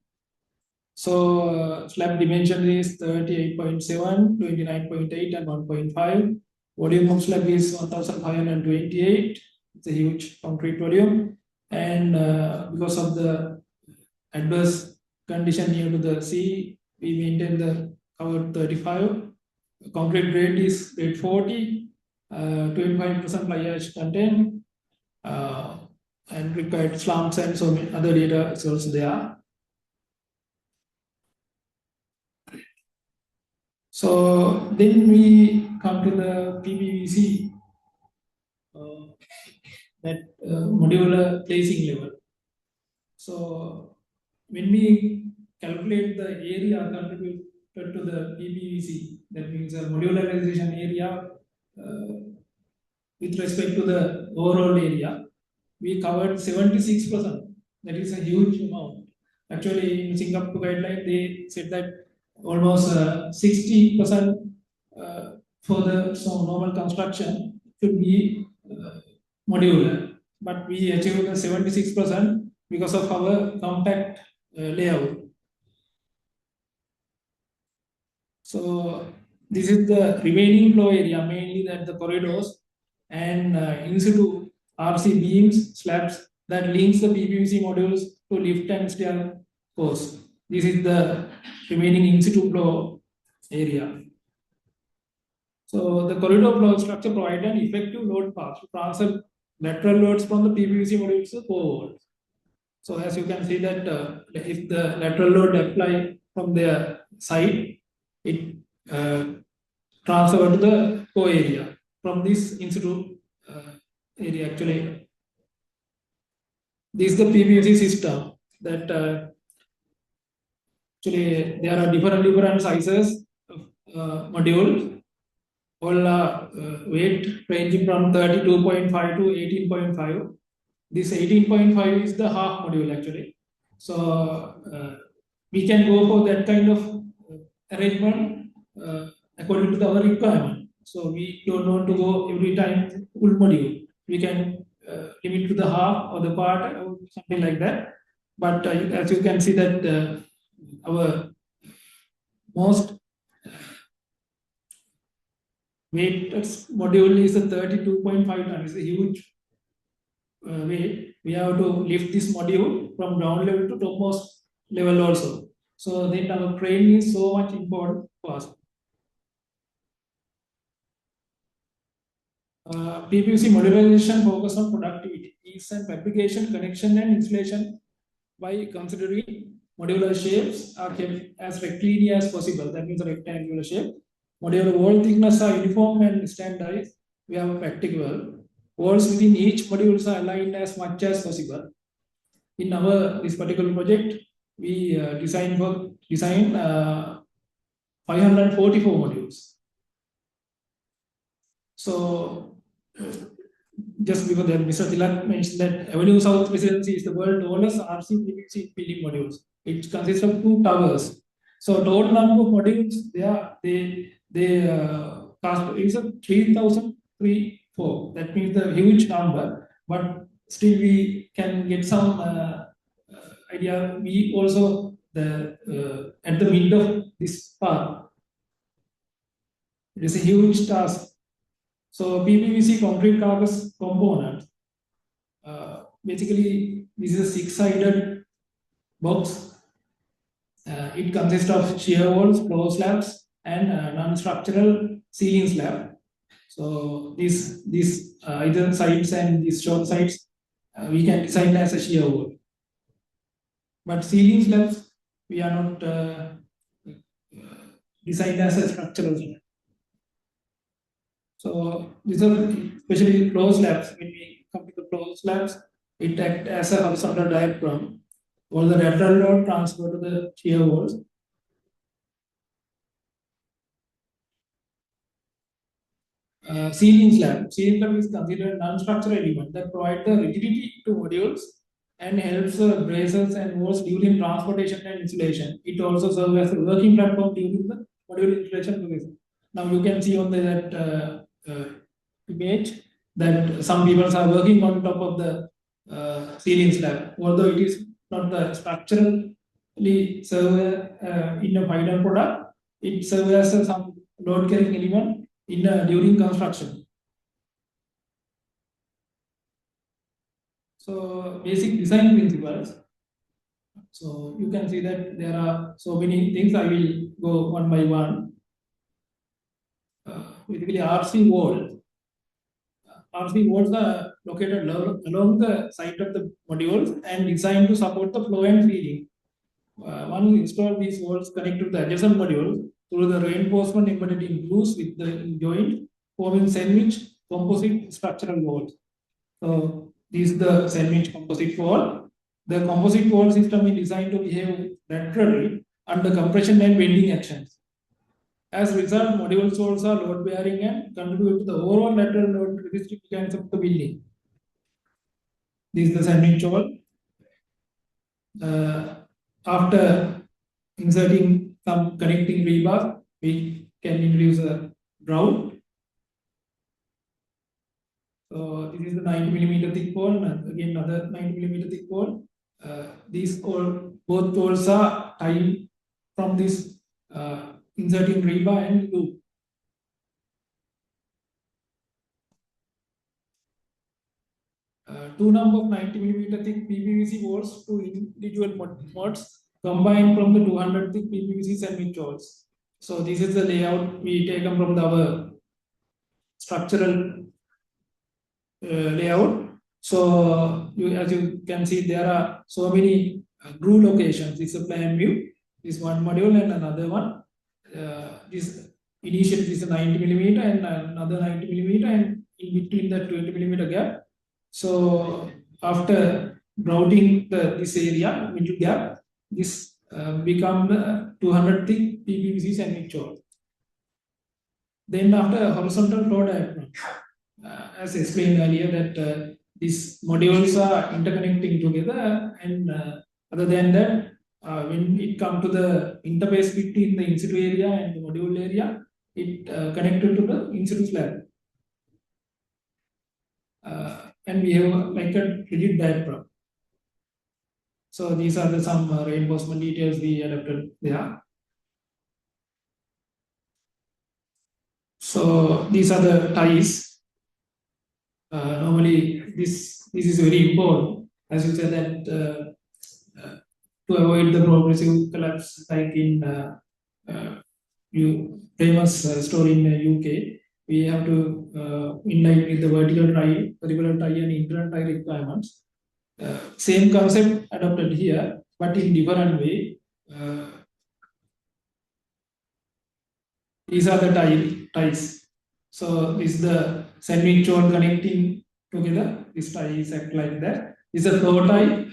So slab dimension is 38.7, 29.8 and 1.5. Volume of slab is 1528. It's a huge concrete volume. And because of the adverse condition near to the sea, we maintain the cover 35. Concrete grade is grade 40, 25% fly ash content, and required slumps and so many other data is also there. So then we come to the PPVC, that modular placing level. So when we calculate the area contributed to the PPVC, that means a modularization area with respect to the overall area, we covered 76%. That is a huge amount. Actually, in Singapore guideline, they said that almost 60% for the normal construction should be modular. But we achieved 76% because of our compact layout. So this is the remaining flow area, mainly that the corridors and in situ RC beams, slabs that links the PPVC modules to lift and stair course. This is the remaining in situ flow area. So the corridor flow structure provides an effective load path to transfer lateral loads from the PPVC modules to core walls. So as you can see that if the lateral load apply from the side, it transfer to the core area from this in situ area. Actually, this is the PVC system that actually there are different sizes of modules. All are weight ranging from 32.5 to 18.5. This 18.5 is the half module actually. So we can go for that kind of arrangement according to our requirement. So we don't want to go every time full module. We can limit to the half or the part or something like that. But as you can see that our most weight module is a 32.5 tons. It's a huge weight. We have to lift this module from ground level to topmost level also. So then our crane is so much important for us. PPVC modularization focus on productivity, ease and fabrication, connection and installation by considering modular shapes are kept as rectilinear as possible. That means a rectangular shape. Modular wall thickness are uniform and standardized. We have a practical. Walls within each module are aligned as much as possible. In this particular project, we designed 544 modules. So just because Mr. Tilak mentioned that Avenue South Residency is the world's tallest RC PVC building modules. It consists of 2 towers. So total number of modules they cost is 3,034. That means a huge number, but still we can get some idea. We also at the middle of this part, it is a huge task. So PPVC concrete carcass component. Basically, this is a 6-sided box. It consists of shear walls, floor slabs, and non-structural ceiling slab. So these either sides and these short sides we can design as a shear wall. But ceiling slabs we are not designed as a structural slab. So these are especially floor slabs. When we come to the floor slabs, it acts as a horizontal diaphragm. All the lateral load transfer to the shear walls. Ceiling slab. Ceiling slab is considered a non-structural element that provides the rigidity to modules and helps braces and walls during transportation and installation. It also serves as a working platform during the module installation process. Now you can see on that image that some people are working on top of the ceiling slab, although it is not the structural serve in a final product. It serves as some load carrying element in during construction. So basic design principles. So you can see that there are so many things. I will go one by one. Basically, RC wall. RC walls are located along the side of the modules and designed to support the flow and feeding. Once you install these walls connect to the adjacent module through the reinforcement embedded in grooves with the joint, forming sandwich composite structural walls. So this is the sandwich composite wall. The composite wall system is designed to behave laterally under compression and bending actions. As a result, module walls are load bearing and contribute to the overall lateral load resisting mechanism of the building. This is the sandwich wall. After inserting some connecting rebars, we can introduce a grout. So this is the 90 millimeter thick wall, and again another 90 millimeter thick wall. These all both walls are tied from this inserting rebar and loop. Two number of 90 millimeter thick PPVC walls to individual mods combined from the 200 thick PPVC sandwich walls. So this is the layout we taken from our structural layout. So as you can see, there are so many groove locations. This is a plan view. This one module and another one. This initially this is a 90 millimeter and another 90 millimeter, and in between the 20 millimeter gap. So after grouting this area middle gap, this become the 200 thick PPVC sandwich wall. Then after horizontal flow diagram, as explained earlier, that these modules are interconnecting together, and other than that, when it comes to the interface between the in situ area and the module area, it connected to the in situ slab. And we have like a rigid diagram. So these are some reinforcement details we adapted there. So these are the ties. Normally this is very important, as you said, that to avoid the progressive collapse like in famous story in UK, we have to in line with the vertical tie, horizontal tie, and internal tie requirements. Same concept adopted here, but in different way. These are the ties. So this is the sandwich wall connecting together. This tie is act like that. This is a flow tie.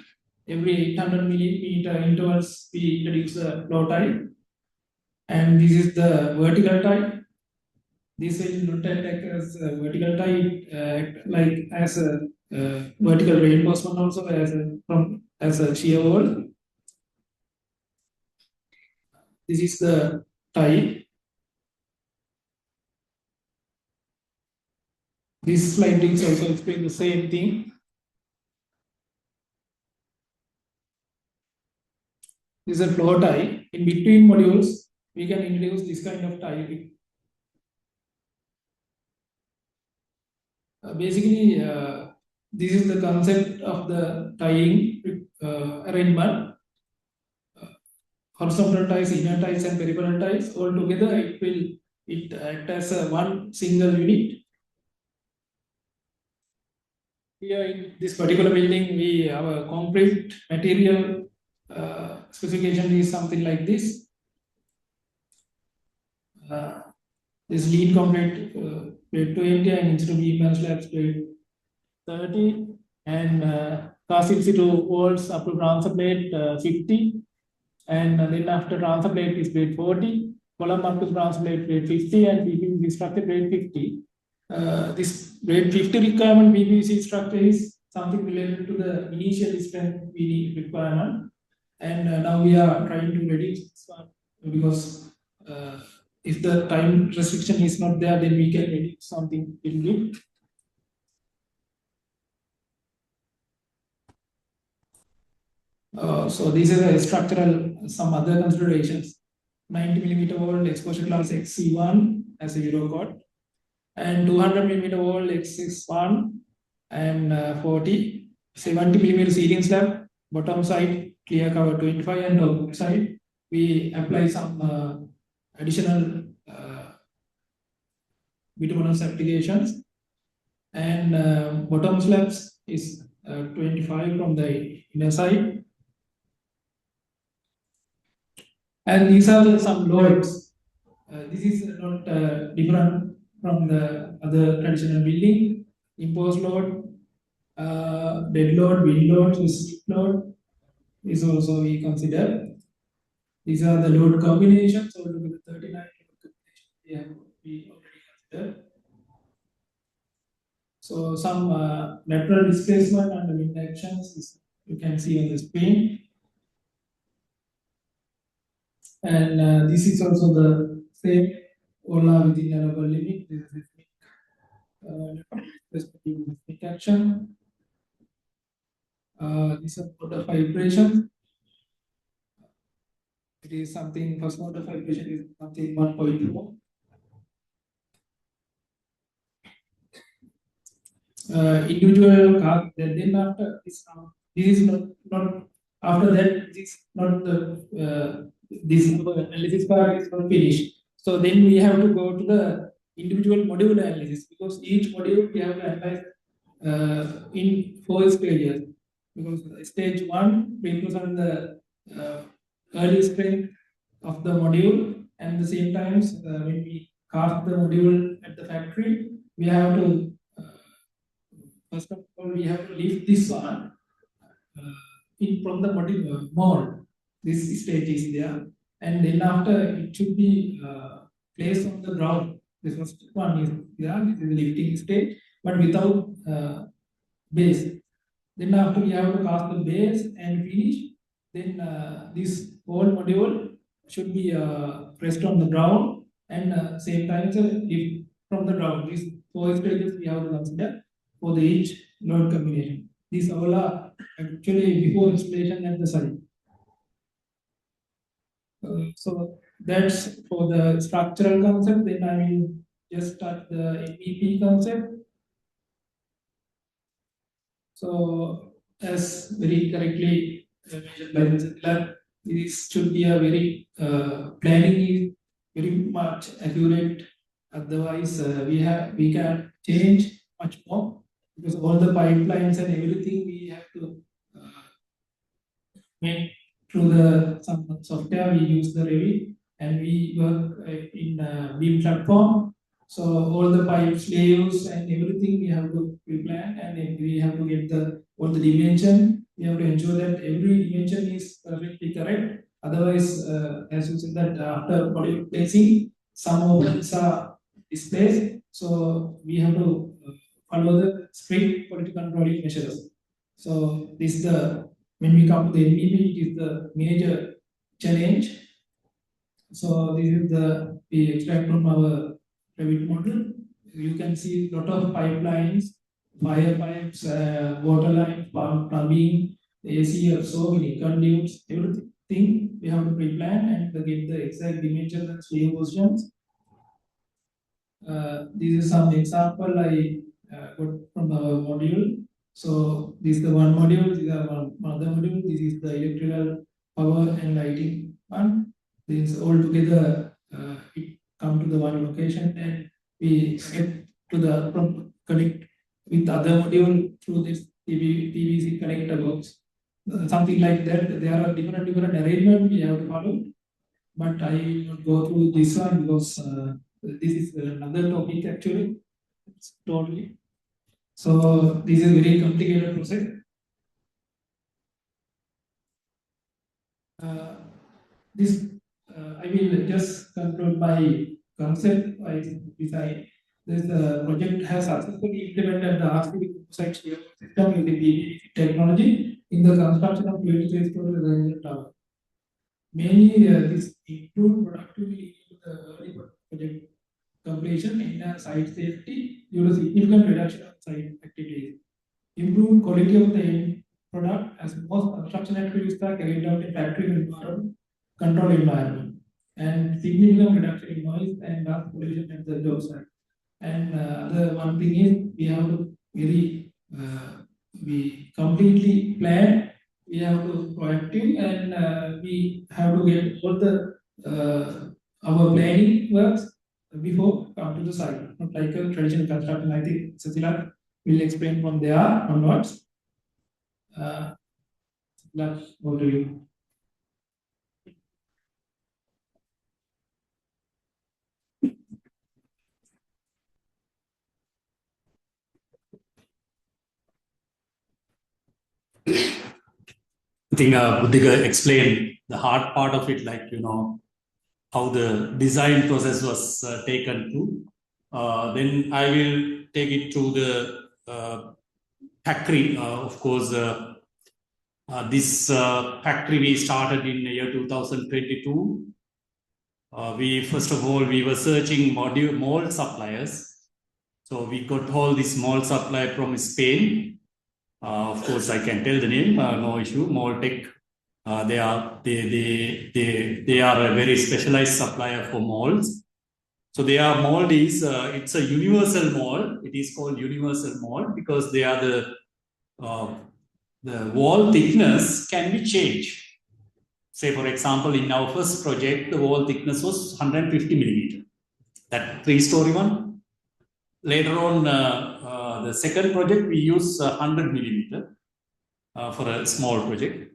Every 800 millimeter intervals we introduce the flow tie. And this is the vertical tie. This will not act as a vertical tie, like as a vertical reinforcement also as a shear wall. This is the tie. This slide is also explain the same thing. This is a flow tie. In between modules, we can introduce this kind of tie. Basically, this is the concept of the tying arrangement. Horizontal ties, inner ties, and peripheral ties all together. It act as a one single unit. Here in this particular building, we have a concrete material specification is something like this. This lead concrete plate 20 and instead of beam and slabs plate 30, and cast in situ walls up to transfer plate 50, and then after transfer plate is plate 40, column up to transfer plate 50, and PPVC structure plate 50. This grade 50 requirement PPVC structure is something related to the initial strength we need requirement, and now we are trying to reduce this one because if the time restriction is not there, then we can reduce something in it. So these are the structural, some other considerations. 90 millimeter wall exposure class XC1 as a Euro code, and 200 millimeter wall X61 and 40, 70 millimeter ceiling slab, bottom side clear cover 25, and top side we apply some additional bituminous applications, and bottom slabs is 25 from the inner side. And these are some loads. This is not different from the other traditional building. Imposed load, dead load, wind load, resist load is also we consider. These are the load combinations. So look at the 39 load combinations we already considered. So some lateral displacement and wind actions you can see on the screen. And this is also the same OLA within a local limit. This is the action. This is motor vibration. It is something, first motor vibration is something 1.4. Individual car, then after this, this is not after that, this not the this analysis part is not finished. So then we have to go to the individual module analysis, because each module we have to analyze in 4 stages. Because stage 1 represents the early strength of the module, and the same times when we cast the module at the factory, we have to first of all we have to lift this one in from the module mold. This stage is there, and then after it should be placed on the ground. This first one is there. This is the lifting stage, but without base. Then after we have to cast the base and finish. Then this whole module should be pressed on the ground, and same time lift from the ground. These 4 stages we have to consider for the each load combination. These all are actually before installation at the site. So that's for the structural concept. Then I will just start the MEP concept. So as very correctly mentioned by Mr. this should be a very planning is very much accurate. Otherwise, we can change much more, because all the pipelines and everything we have to make through the some software. We use the Revit, and we work in BIM platform. So all the pipes, layers, and everything we have to pre-plan, and then we have to get the all the dimension. We have to ensure that every dimension is perfectly correct. Otherwise, as you said that after module placing, some movements are displaced. So we have to follow the strict quality controlling measures. So this is the when we come to the MEP, it is the major challenge. So this is the we extract from our Revit model. You can see a lot of pipelines, fire pipes, water lines, plumbing, AC, so many conduits, everything we have to pre-plan and get the exact dimensions and swing positions. This is some example I got from our module. So this is the one module, this is one other module, this is the electrical power and lighting one. This all together it come to the one location, and we get to the from connect with other module through this PVC connector box. Something like that. There are different arrangement we have to follow, but I will not go through this one because this is another topic actually. It's totally. So this is very complicated process. This I will just conclude by concept by design. This project has successfully implemented the RCB site system using PV technology in the construction of 23-story residential tower. Mainly, this improved productivity in the early project completion in site safety due to significant reduction of site activities, improved quality of the end product as most construction activities are carried out in factory environment, controlled environment, and significant reduction in noise and dust pollution at the job site. And the one thing is we have to we completely plan. We have to proactive, and we have to get all the our planning works before come to the site. Not like a traditional construction. I think Satila will explain from there onwards. Let's go to you. I think Buddhika explained the hard part of it, like, how the design process was taken to. Then I will take it to the factory. Of course, this factory we started in the year 2022. First of all, we were searching mold suppliers. So we got all this mold supply from Spain. Of course, I can tell the name, no issue. Moltech. They are a very specialized supplier for molds. So their mold is it's a universal mold. It is called universal mold because they are the wall thickness can be changed. Say, for example, in our first project, the wall thickness was 150 millimeter. That 3-story one. Later on, the second project, we use 100 millimeter for a small project.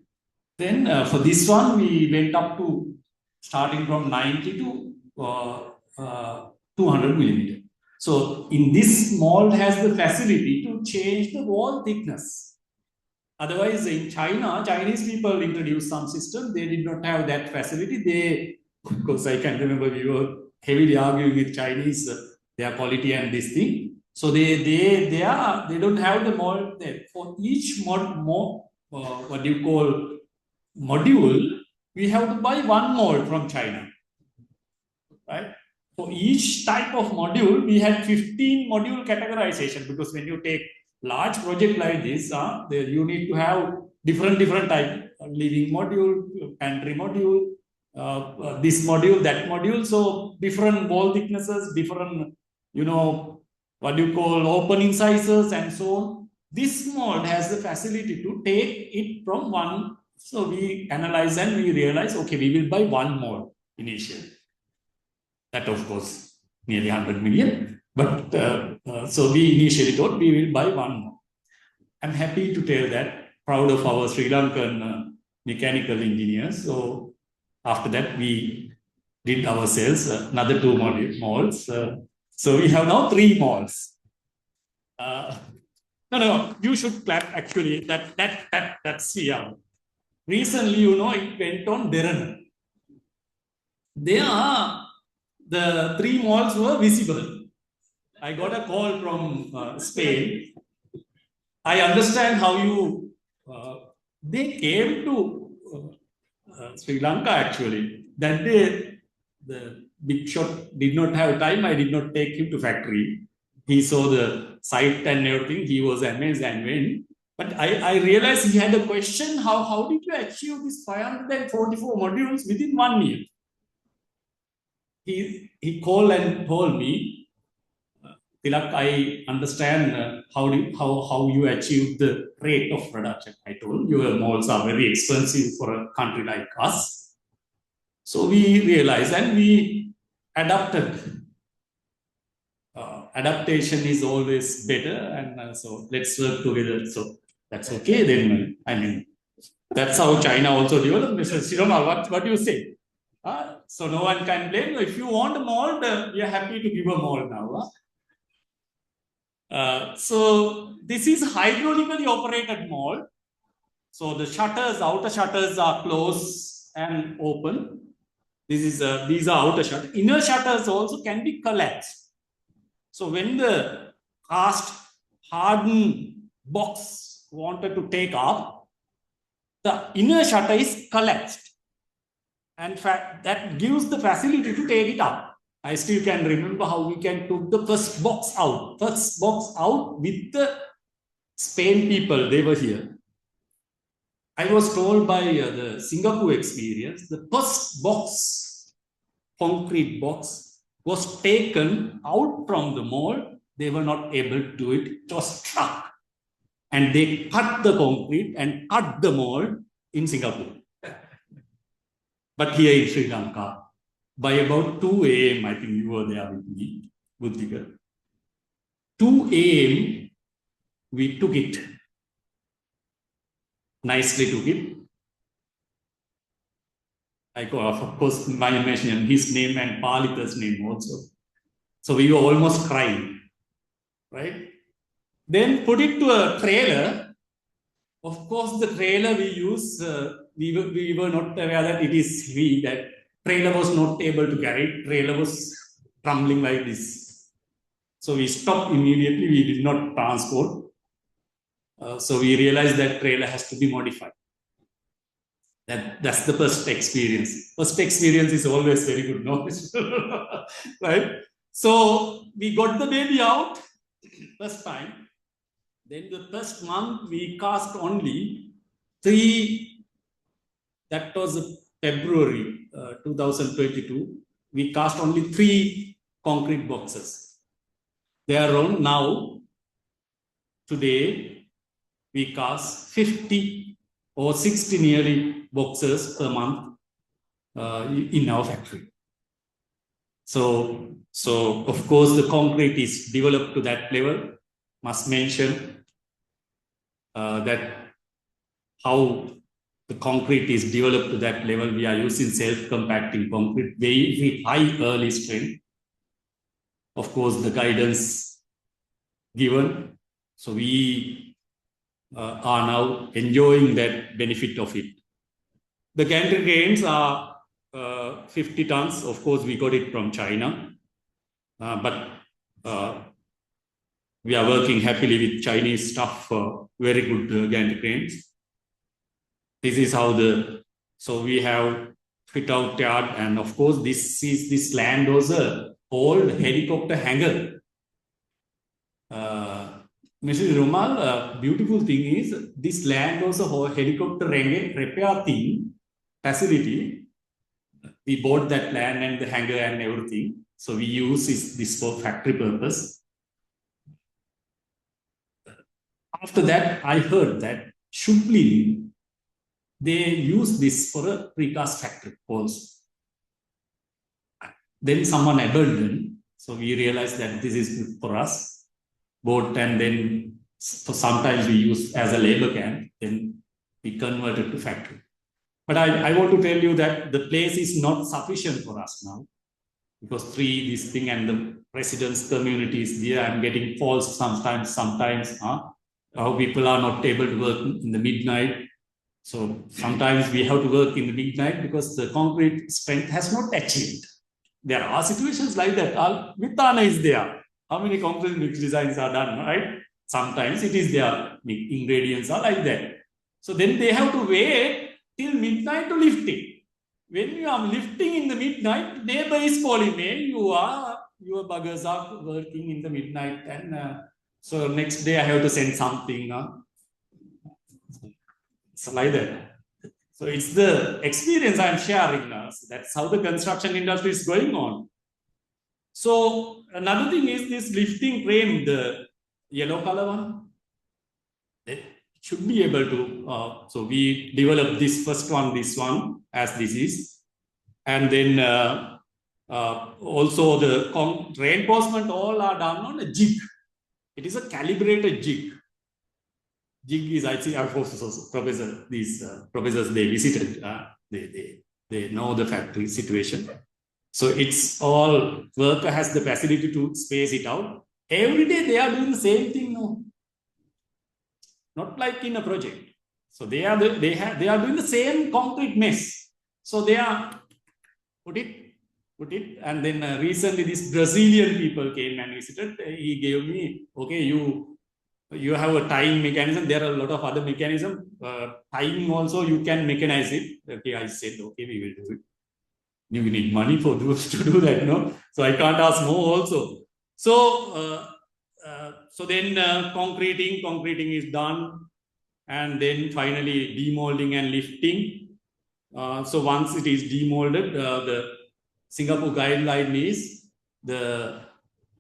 Then for this one, we went up to starting from 90 to 200 millimeter. So in this mold has the facility to change the wall thickness. Otherwise, in China, Chinese people introduced some system. They did not have that facility. Of course, I can remember we were heavily arguing with Chinese, their quality and this thing. So they don't have the mold there. For each module, we have to buy one mold from China, right? For each type of module, we had 15 module categorization, because when you take large project like this, you need to have different type, living module, pantry module, this module, that module. So different wall thicknesses, different, opening sizes and so on. This mold has the facility to take it from one. So we analyze and we realize, okay, we will buy one mold initially. That, of course, nearly 100 million. But so we initially thought we will buy one more. I'm happy to tell that, proud of our Sri Lankan mechanical engineers. So after that, we did ourselves another 2 molds. So we have now 3 molds. No, you should clap actually. That's yeah. Recently, it went on Deran. The 3 molds were visible. I got a call from Spain. I understand how you. They came to Sri Lanka actually. That day, the big shot did not have time. I did not take him to factory. He saw the site and everything. He was amazed and went. But I realized he had a question. How did you achieve this 544 modules within 1 year? He called and told me, Tilak, I understand how you achieved the rate of production. I told your molds are very expensive for a country like us. So we realized and we adapted. Adaptation is always better, and so let's work together. So that's okay then. I mean, that's how China also developed. Mr. Siromal, what do you say? So no one can blame you. If you want a mold, we are happy to give a mold now. So this is hydraulically operated mold. So the shutters, outer shutters are closed and open. These are outer shutters. Inner shutters also can be collapsed. So when the cast hardened box wanted to take up, the inner shutter is collapsed. And that gives the facility to take it up. I still can remember how we can took the first box out with the Spain people, they were here. I was told by the Singapore experience, the first box, concrete box, was taken out from the mold. They were not able to do it. It was struck. And they cut the concrete and cut the mold in Singapore. But here in Sri Lanka, by about 2 a.m., I think you were there with me, Buddhika. 2 a.m., we took it. Nicely took it. I got, of course, my mention his name and Palita's name also. So we were almost crying, right? Then put it to a trailer. Of course, the trailer we use, we were not aware that it is heavy, that trailer was not able to carry it. Trailer was tumbling like this. So we stopped immediately. We did not transport. So we realized that trailer has to be modified. That's the first experience. First experience is always very good knowledge, right? So we got the baby out first time. Then the first month we cast only 3. That was February 2022. We cast only 3 concrete boxes. They are around now. Today we cast 50 or 60 nearly boxes per month in our factory. So of course the concrete is developed to that level. Must mention that how the concrete is developed to that level. We are using self-compacting concrete, very high early strength. Of course, the guidance given. So we are now enjoying that benefit of it. The gantry cranes are 50 tons. Of course, we got it from China, but we are working happily with Chinese stuff, very good gantry cranes. This is how so we have fit out yard, and of course, this land was a old helicopter hangar. Mrs. Rumal, beautiful thing is this land was a helicopter repair thing facility. We bought that land and the hangar and everything. So we use this for factory purpose. After that, I heard that Shubli, they use this for a precast factory also. Then someone abandoned. So we realized that this is good for us. Boat, and then for sometimes we use as a labor camp, then we converted to factory. But I want to tell you that the place is not sufficient for us now, because this thing and the residents community is there. I'm getting calls sometimes, how people are not able to work in the midnight. So sometimes we have to work in the midnight because the concrete strength has not achieved. There are situations like that. Mithana is there. How many concrete mix designs are done, right? Sometimes it is there. Ingredients are like that. So then they have to wait till midnight to lift it. When you are lifting in the midnight, neighbor is calling me, your buggers are working in the midnight, and so next day I have to send something. So like that. So it's the experience I'm sharing now. So that's how the construction industry is going on. So another thing is this lifting frame, the yellow color one. It should be able to. So we developed this first one, this one, as this is, and then also the reinforcement all are done on a jig. It is a calibrated jig. Jig is, I see, our professor. These professors, they visited. They know the factory situation. So it's all, worker has the facility to space it out. Every day they are doing the same thing, no? Not like in a project. So they are doing the same concrete mess. So they are put it, and then recently this Brazilian people came and visited. He gave me, okay, you have a tying mechanism. There are a lot of other mechanisms. Tying also you can mechanize it. Okay, I said, okay, we will do it. You need money for those to do that, no? So I can't ask more also. So then concreting is done. and then finally demolding and lifting. So once it is demolded, the Singapore guideline is the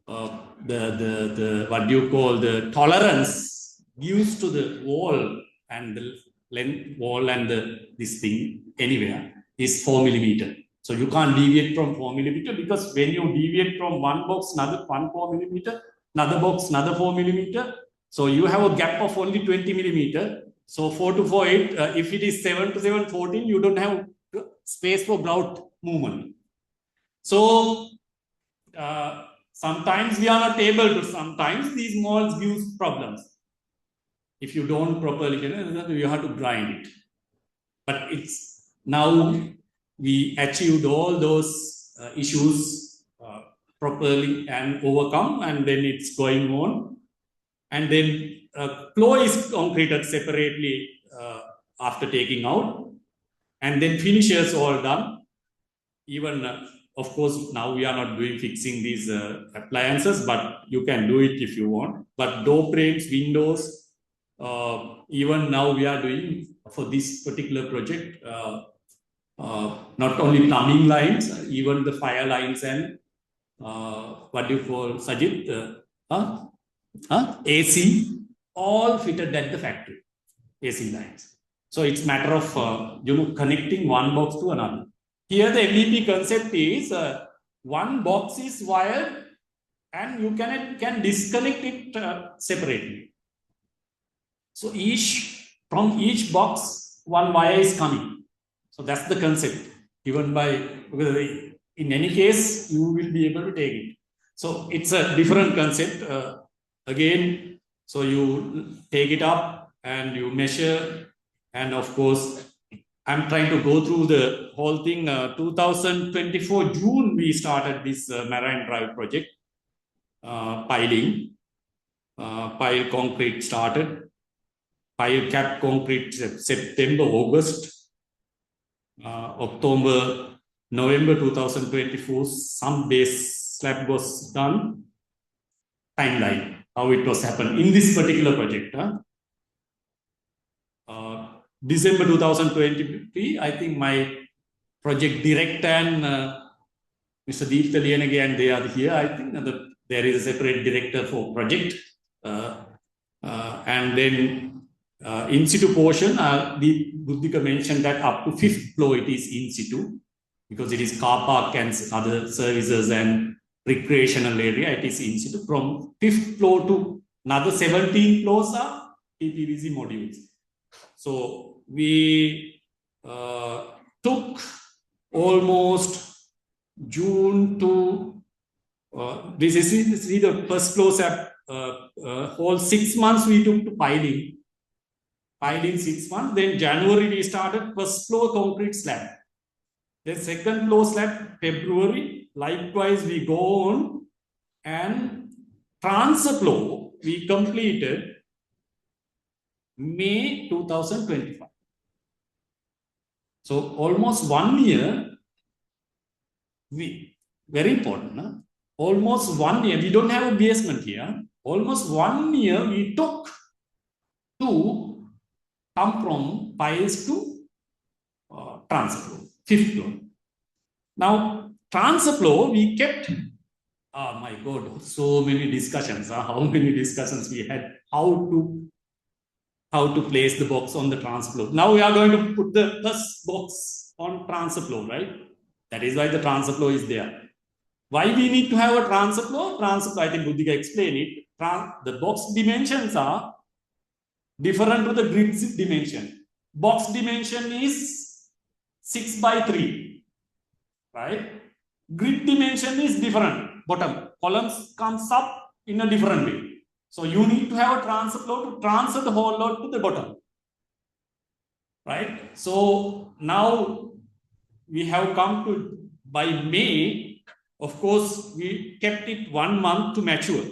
what do you call, the tolerance gives to the wall and the length wall and this thing anywhere is 4 millimeter. So you can't deviate from 4 millimeter, because when you deviate from one box, another 4 millimeter, another box, another 4 millimeter. So you have a gap of only 20 millimeter. So 4 to 4, 8, if it is 7 to 7, 14, you don't have space for grout movement. So sometimes we are not able to, sometimes these molds give problems. If you don't properly, you have to grind it. But it's now we achieved all those issues properly and overcome, and then it's going on. And then floor is concreted separately after taking out, and then finishers all done. Even of course, now we are not doing fixing these appliances, but you can do it if you want. But door frames, windows, even now we are doing for this particular project, not only plumbing lines, even the fire lines and what do you call, Sajid? AC, all fitted at the factory, AC lines. So it's matter of connecting one box to another. Here the MVP concept is one box is wired and you can disconnect it separately. So from each box, one wire is coming. So that's the concept given by, because in any case, you will be able to take it. So it's a different concept. Again, so you take it up and you measure, and of course, I'm trying to go through the whole thing. 2024 June, we started this Marine Drive project, piling. Pile concrete started. Pile cap concrete September, August, October, November 2024. Some base slab was done. Timeline, how it was happened in this particular project. December 2023, I think my project director and Mr. Deep Taliyanage, and they are here. I think there is a separate director for project. And then in situ portion, the Buddhika mentioned that up to 5th floor it is in situ, because it is car park and other services and recreational area, it is in situ. From 5th floor to another 17 floors are PPVC modules. So we took almost June to this is the first floor whole 6 months we took to piling 6 months. Then January we started first floor concrete slab. Then second floor slab February. Likewise we go on, and transfer floor we completed May 2025. So almost 1 year, very important, huh? Almost 1 year, we don't have a basement here. Almost 1 year we took to come from piles to transfer floor, 5th floor. Now, transfer floor we kept, oh my God, so many discussions. How many discussions we had, how to place the box on the transfer floor. Now we are going to put the first box on transfer floor, right? That is why the transfer floor is there. Why we need to have a transfer floor? Transfer floor, I think Buddhika explained it. The box dimensions are different to the grid dimension. Box dimension is 6 by 3, right? Grid dimension is different. Bottom columns comes up in a different way. So you need to have a transfer floor to transfer the whole load to the bottom, right? So now we have come to, by May, of course, we kept it 1 month to mature.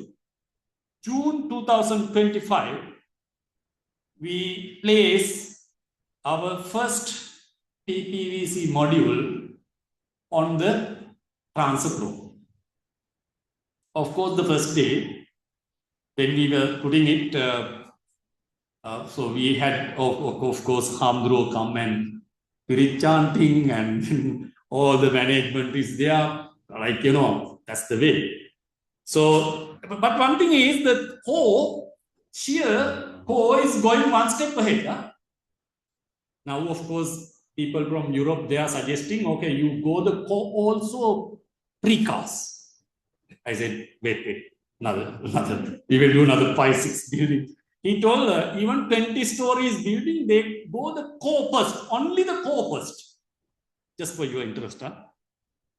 June 2025, we place our first PPVC module on the transfer floor. Of course, the first day, when we were putting it, So we had, of course, Hamdro come and spirit chanting, and all the management is there. Like, that's the way. So, but one thing is that Ho is going one step ahead. Huh? Now, of course, people from Europe, they are suggesting, okay, you go the Ho also precast. I said, wait, another, we will do another 5-6 buildings. He told even 20 stories building, they go the core first, only the core first. Just for your interest, huh?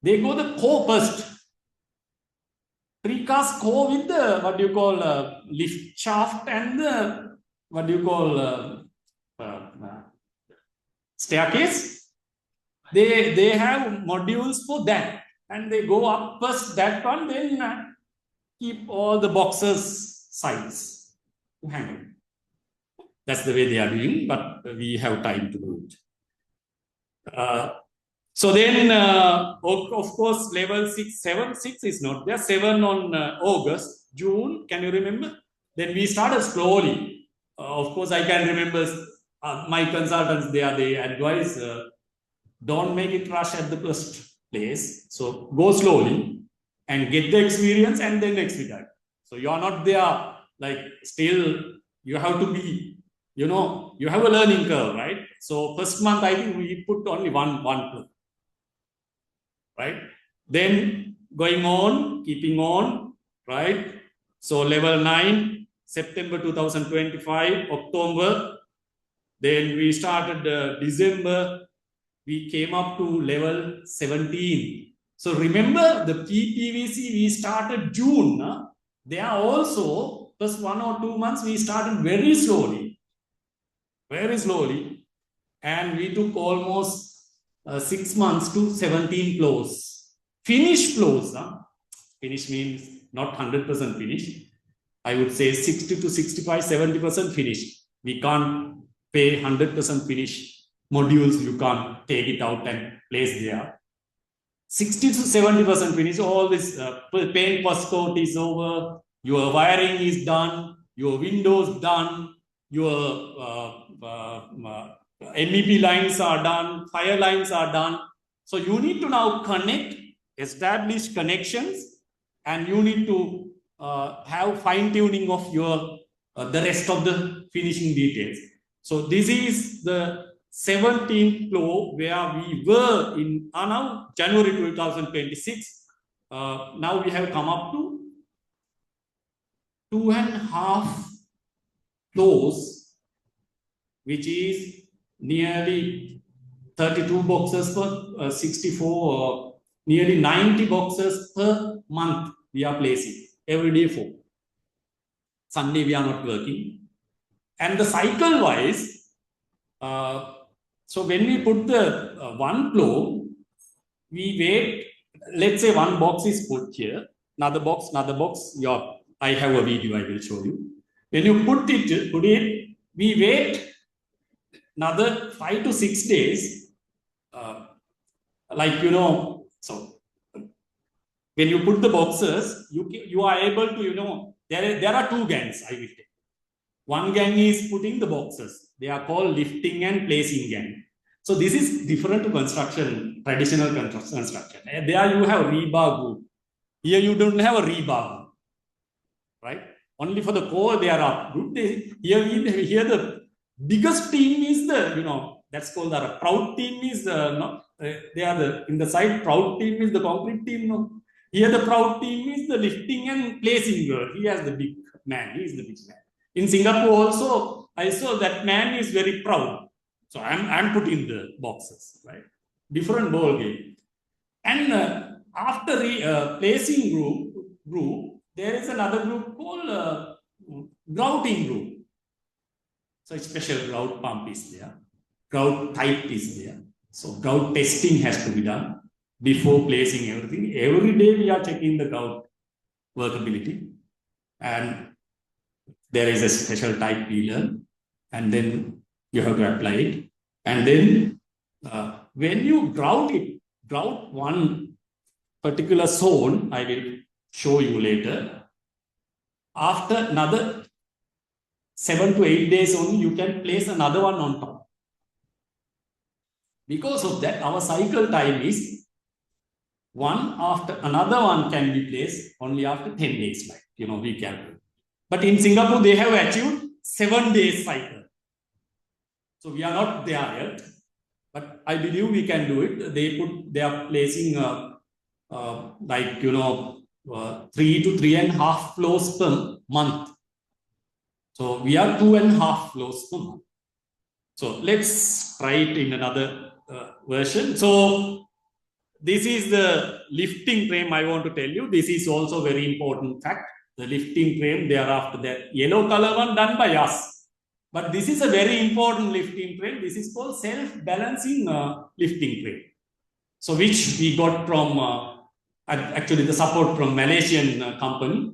They go the core first. Precast core with the, what do you call, lift shaft and the, what do you call, staircase. They have modules for that. And they go up first that one, then keep all the boxes sides to handle. That's the way they are doing, but we have time to do it. So then, of course, level 6 is not there. 7 on August, June, can you remember? Then we started slowly. Of course, I can remember my consultants there, they advise, don't make it rush at the first place. So go slowly and get the experience and then expedite. So you are not there, like still you have to be, you have a learning curve, right? So first month, I think we put only one plug, right? Then going on, keeping on, right? So level 9, September 2025, October. Then we started December. We came up to level 17. So remember the PPVC, we started June. Huh? They are also, first 1 or 2 months, we started very slowly. And we took almost 6 months to 17 floors. Finished floors. Huh? Finish means not 100% finished. I would say 60 to 65, 70% finished. We can't pay 100% finished modules. You can't take it out and place there. 60 to 70% finish. All this paint first coat is over. Your wiring is done. Your windows done. Your MEP lines are done. Fire lines are done. So you need to now establish connections, and you need to have fine tuning of your the rest of the finishing details. So this is the 17th floor where we were in now January 2026. Now we have come up to 2.5 floors, which is nearly 32 boxes per 64, nearly 90 boxes per month we are placing every day 4. Sunday we are not working. And the cycle wise, so when we put the one floor, we wait, let's say one box is put here, another box, I have a video, I will show you. When you put it, we wait another 5 to 6 days, so when you put the boxes, you are able to, there are 2 gangs, I will take. One gang is putting the boxes. They are called lifting and placing gang. So this is different to construction, traditional construction. There you have rebar group. Here you don't have a rebar group, right? Only for the core they are up group. Here the biggest team is the, that's called the proud team is they are in the side, proud team is the concrete team. No? Here the proud team is the lifting and placing girl. He has the big man. He is the big man. In Singapore also, I saw that man is very proud. So I'm putting the boxes, right? Different ball game. And after placing group, there is another group called grouting group. So a special grout pump is there. Grout type is there. So grout testing has to be done before placing everything. Every day we are checking the grout workability. And there is a special type we learn, and then you have to apply it. And then when you grout one particular zone, I will show you later. After another 7 to 8 days only, you can place another one on top. Because of that, our cycle time is one after another one can be placed only after 10 days, like, we calculate. But in Singapore, they have achieved 7 days cycle. So we are not there yet, but I believe we can do it. They are placing 3 to 3.5 flows per month. So we are 2.5 flows per month. So let's try it in another version. So this is the lifting frame I want to tell you. This is also very important fact. The lifting frame, thereafter the yellow color one done by us. But this is a very important lifting frame. This is called self-balancing lifting frame. So which we got from actually the support from Malaysian company.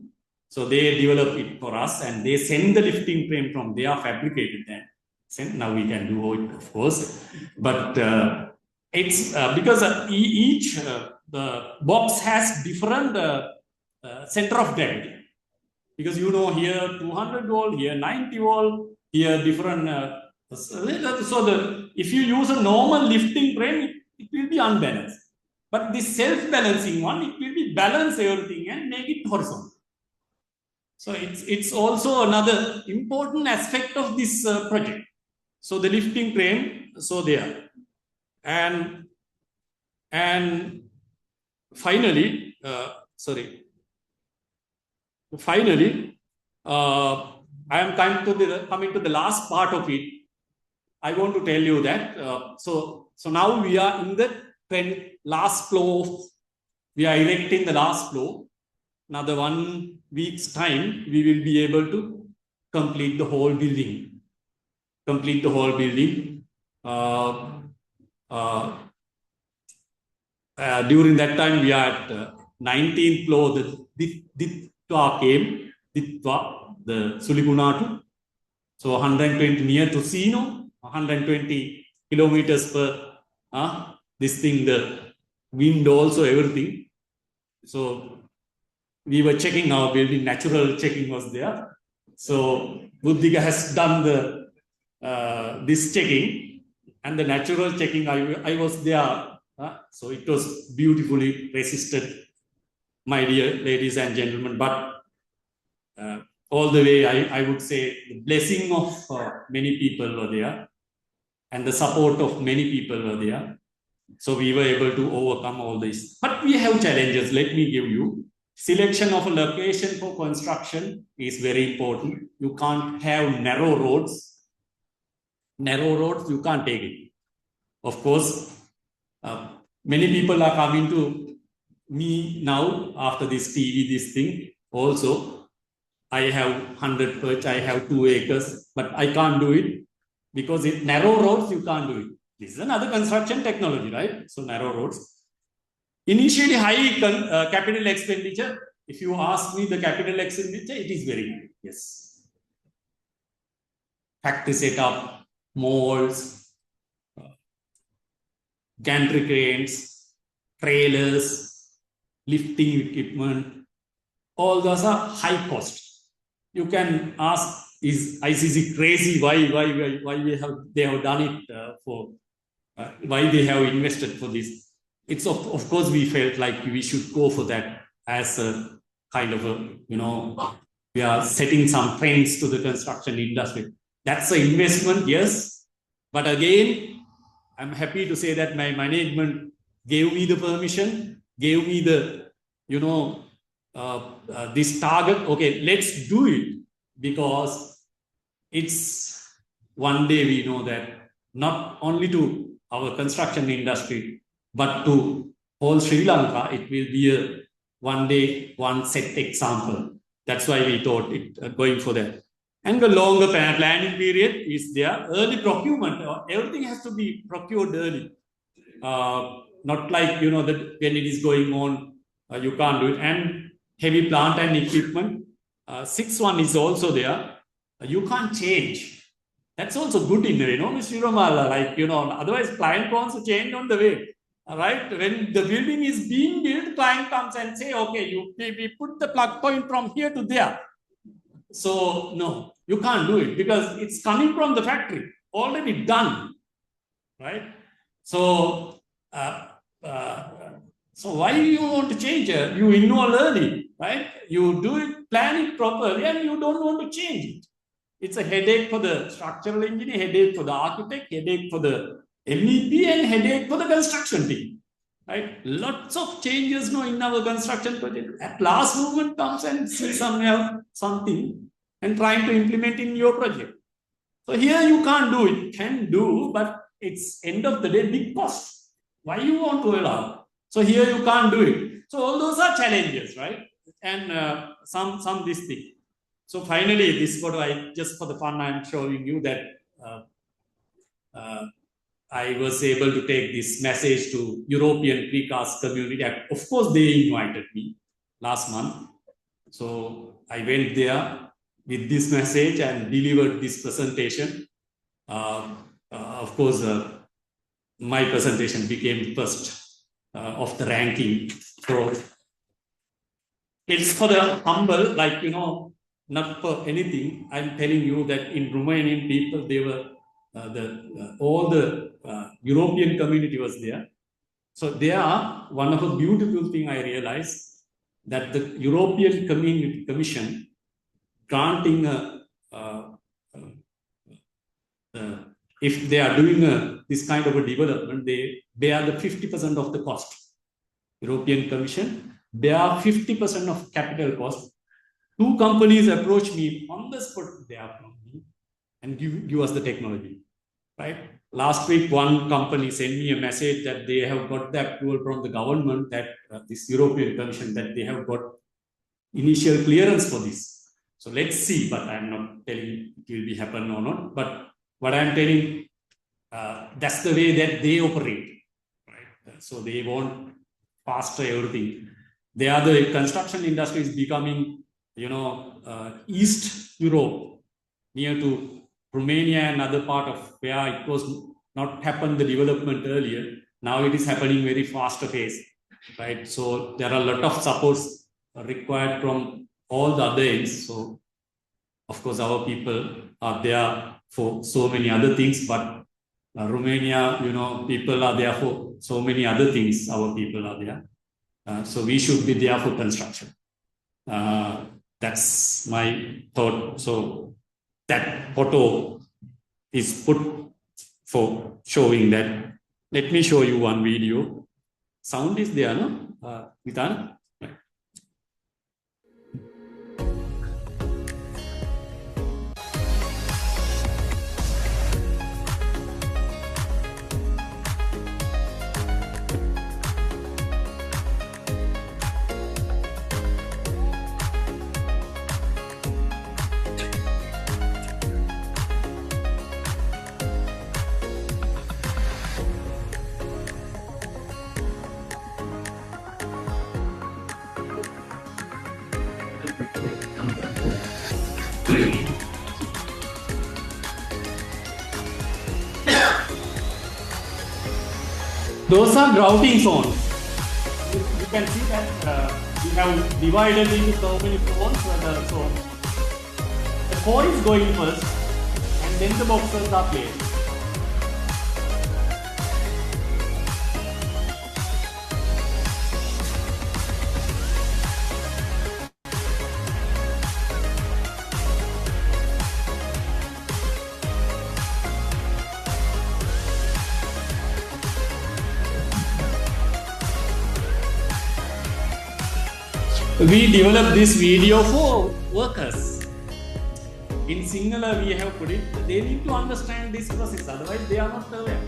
So they develop it for us and they send the lifting frame from they are fabricated then. Now we can do it, of course. But it's because each the box has different center of gravity. Because here 200 volt, here 90 volt, here different. If you use a normal lifting frame, it will be unbalanced. But this self-balancing one, it will be balance everything and make it horizontal. So it's also another important aspect of this project. So the lifting frame, so there. And finally, I am coming to the last part of it. I want to tell you that. So now we are in the last floor. We are erecting the last floor. Another 1 week's time, we will be able to complete the whole building. During that time, we are at 19th floor. The Ditwa came, the Suligunatu. So 120 near to Sino, 120 kilometers per. This thing, the wind also, everything. So we were checking our building, natural checking was there. So Buddhika has done this checking and the natural checking, I was there. So it was beautifully resisted, my dear ladies and gentlemen. But all the way, I would say the blessing of many people were there and the support of many people were there. So we were able to overcome all this. But we have challenges. Let me give you. Selection of a location for construction is very important. You can't have narrow roads. Narrow roads, you can't take it. Of course, many people are coming to me now after this TV, this thing. Also, I have 100 perch, I have 2 acres, but I can't do it because in narrow roads, you can't do it. This is another construction technology, right? So narrow roads. Initially, high capital expenditure. If you ask me the capital expenditure, it is very high. Yes. Factory setup, malls, gantry cranes, trailers, lifting equipment. All those are high cost. You can ask, is ICC crazy? Why they have done it for? Why they have invested for this? It's of course we felt like we should go for that as a kind of a, we are setting some trends to the construction industry. That's an investment, yes. But again, I'm happy to say that my management gave me the permission, gave me the, this target. Okay, let's do it because it's one day we know that not only to our construction industry, but to whole Sri Lanka, it will be a one day, one set example. That's why we thought it going for that. And the longer planning period is there. Early procurement, everything has to be procured early. Not like, that when it is going on, you can't do it. And heavy plant and equipment. 6th one is also there. You can't change. That's also good in there, Mr. Romala, like, otherwise client wants to change on the way. All right. When the building is being built, client comes and say, okay, we put the plug point from here to there. So no, you can't do it because it's coming from the factory, already done, right? So, so why you want to change it? You involve early, right? You do it, plan it properly, and you don't want to change it. It's a headache for the structural engineer, headache for the architect, headache for the MEP, and headache for the construction team. Right? Lots of changes now in our construction project. At last moment comes and see something and trying to implement in your project. So here you can't do it. Can do, but it's end of the day big cost. Why you want to allow? So here you can't do it. So all those are challenges, right? And some this thing. So finally, this photo, I just for the fun, I'm showing you that I was able to take this message to European precast community. Of course, they invited me last month. So I went there with this message and delivered this presentation. Of course, my presentation became first of the ranking. So it's for the humble, like, not for anything. I'm telling you that in Romanian people, they were all the European community was there. So there, one of the beautiful thing I realized that the European Commission granting if they are doing this kind of a development, they bear the 50% of the cost. European Commission bear 50% of capital cost. 2 companies approach me on the spot, they are from me, and give us the technology. Right? Last week, one company sent me a message that they have got the approval from the government that this European Commission that they have got initial clearance for this. So let's see, but I'm not telling it will be happen or not. But what I'm telling, that's the way that they operate. Right? So they want faster everything. They are the construction industry is becoming, East Europe, near to Romania and other part of where it was not happened the development earlier. Now it is happening very faster pace, right? So there are a lot of supports required from all the other ends. So of course our people are there for so many other things, but Romania, people are there for so many other things. Our people are there. So we should be there for construction. That's my thought. So that photo is put for showing that. Let me show you one video. Sound is there, no? Vitan? Right. Those are grouting zones. You can see that we have divided into so many zones. So the core is going first, and then the boxes are placed. We developed this video for workers. In Sinhala, we have put it, they need to understand this process, otherwise they are not aware.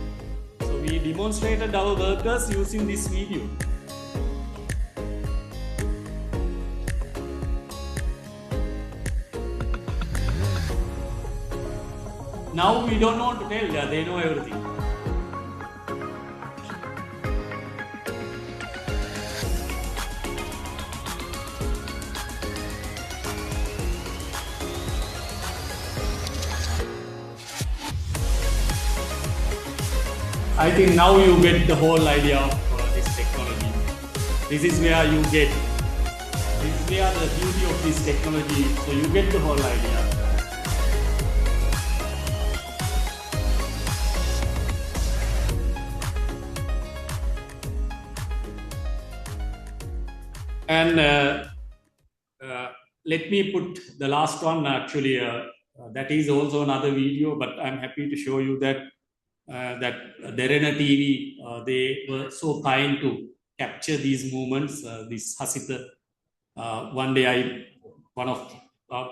So we demonstrated our workers using this video. Now we don't want to tell, they know everything. I think now you get the whole idea of this technology. This is where you get they are the beauty of this technology. So you get the whole idea. And let me put the last one. Actually, that is also another video, but I'm happy to show you that that Derena TV, they were so kind to capture these moments. This Hasita, one day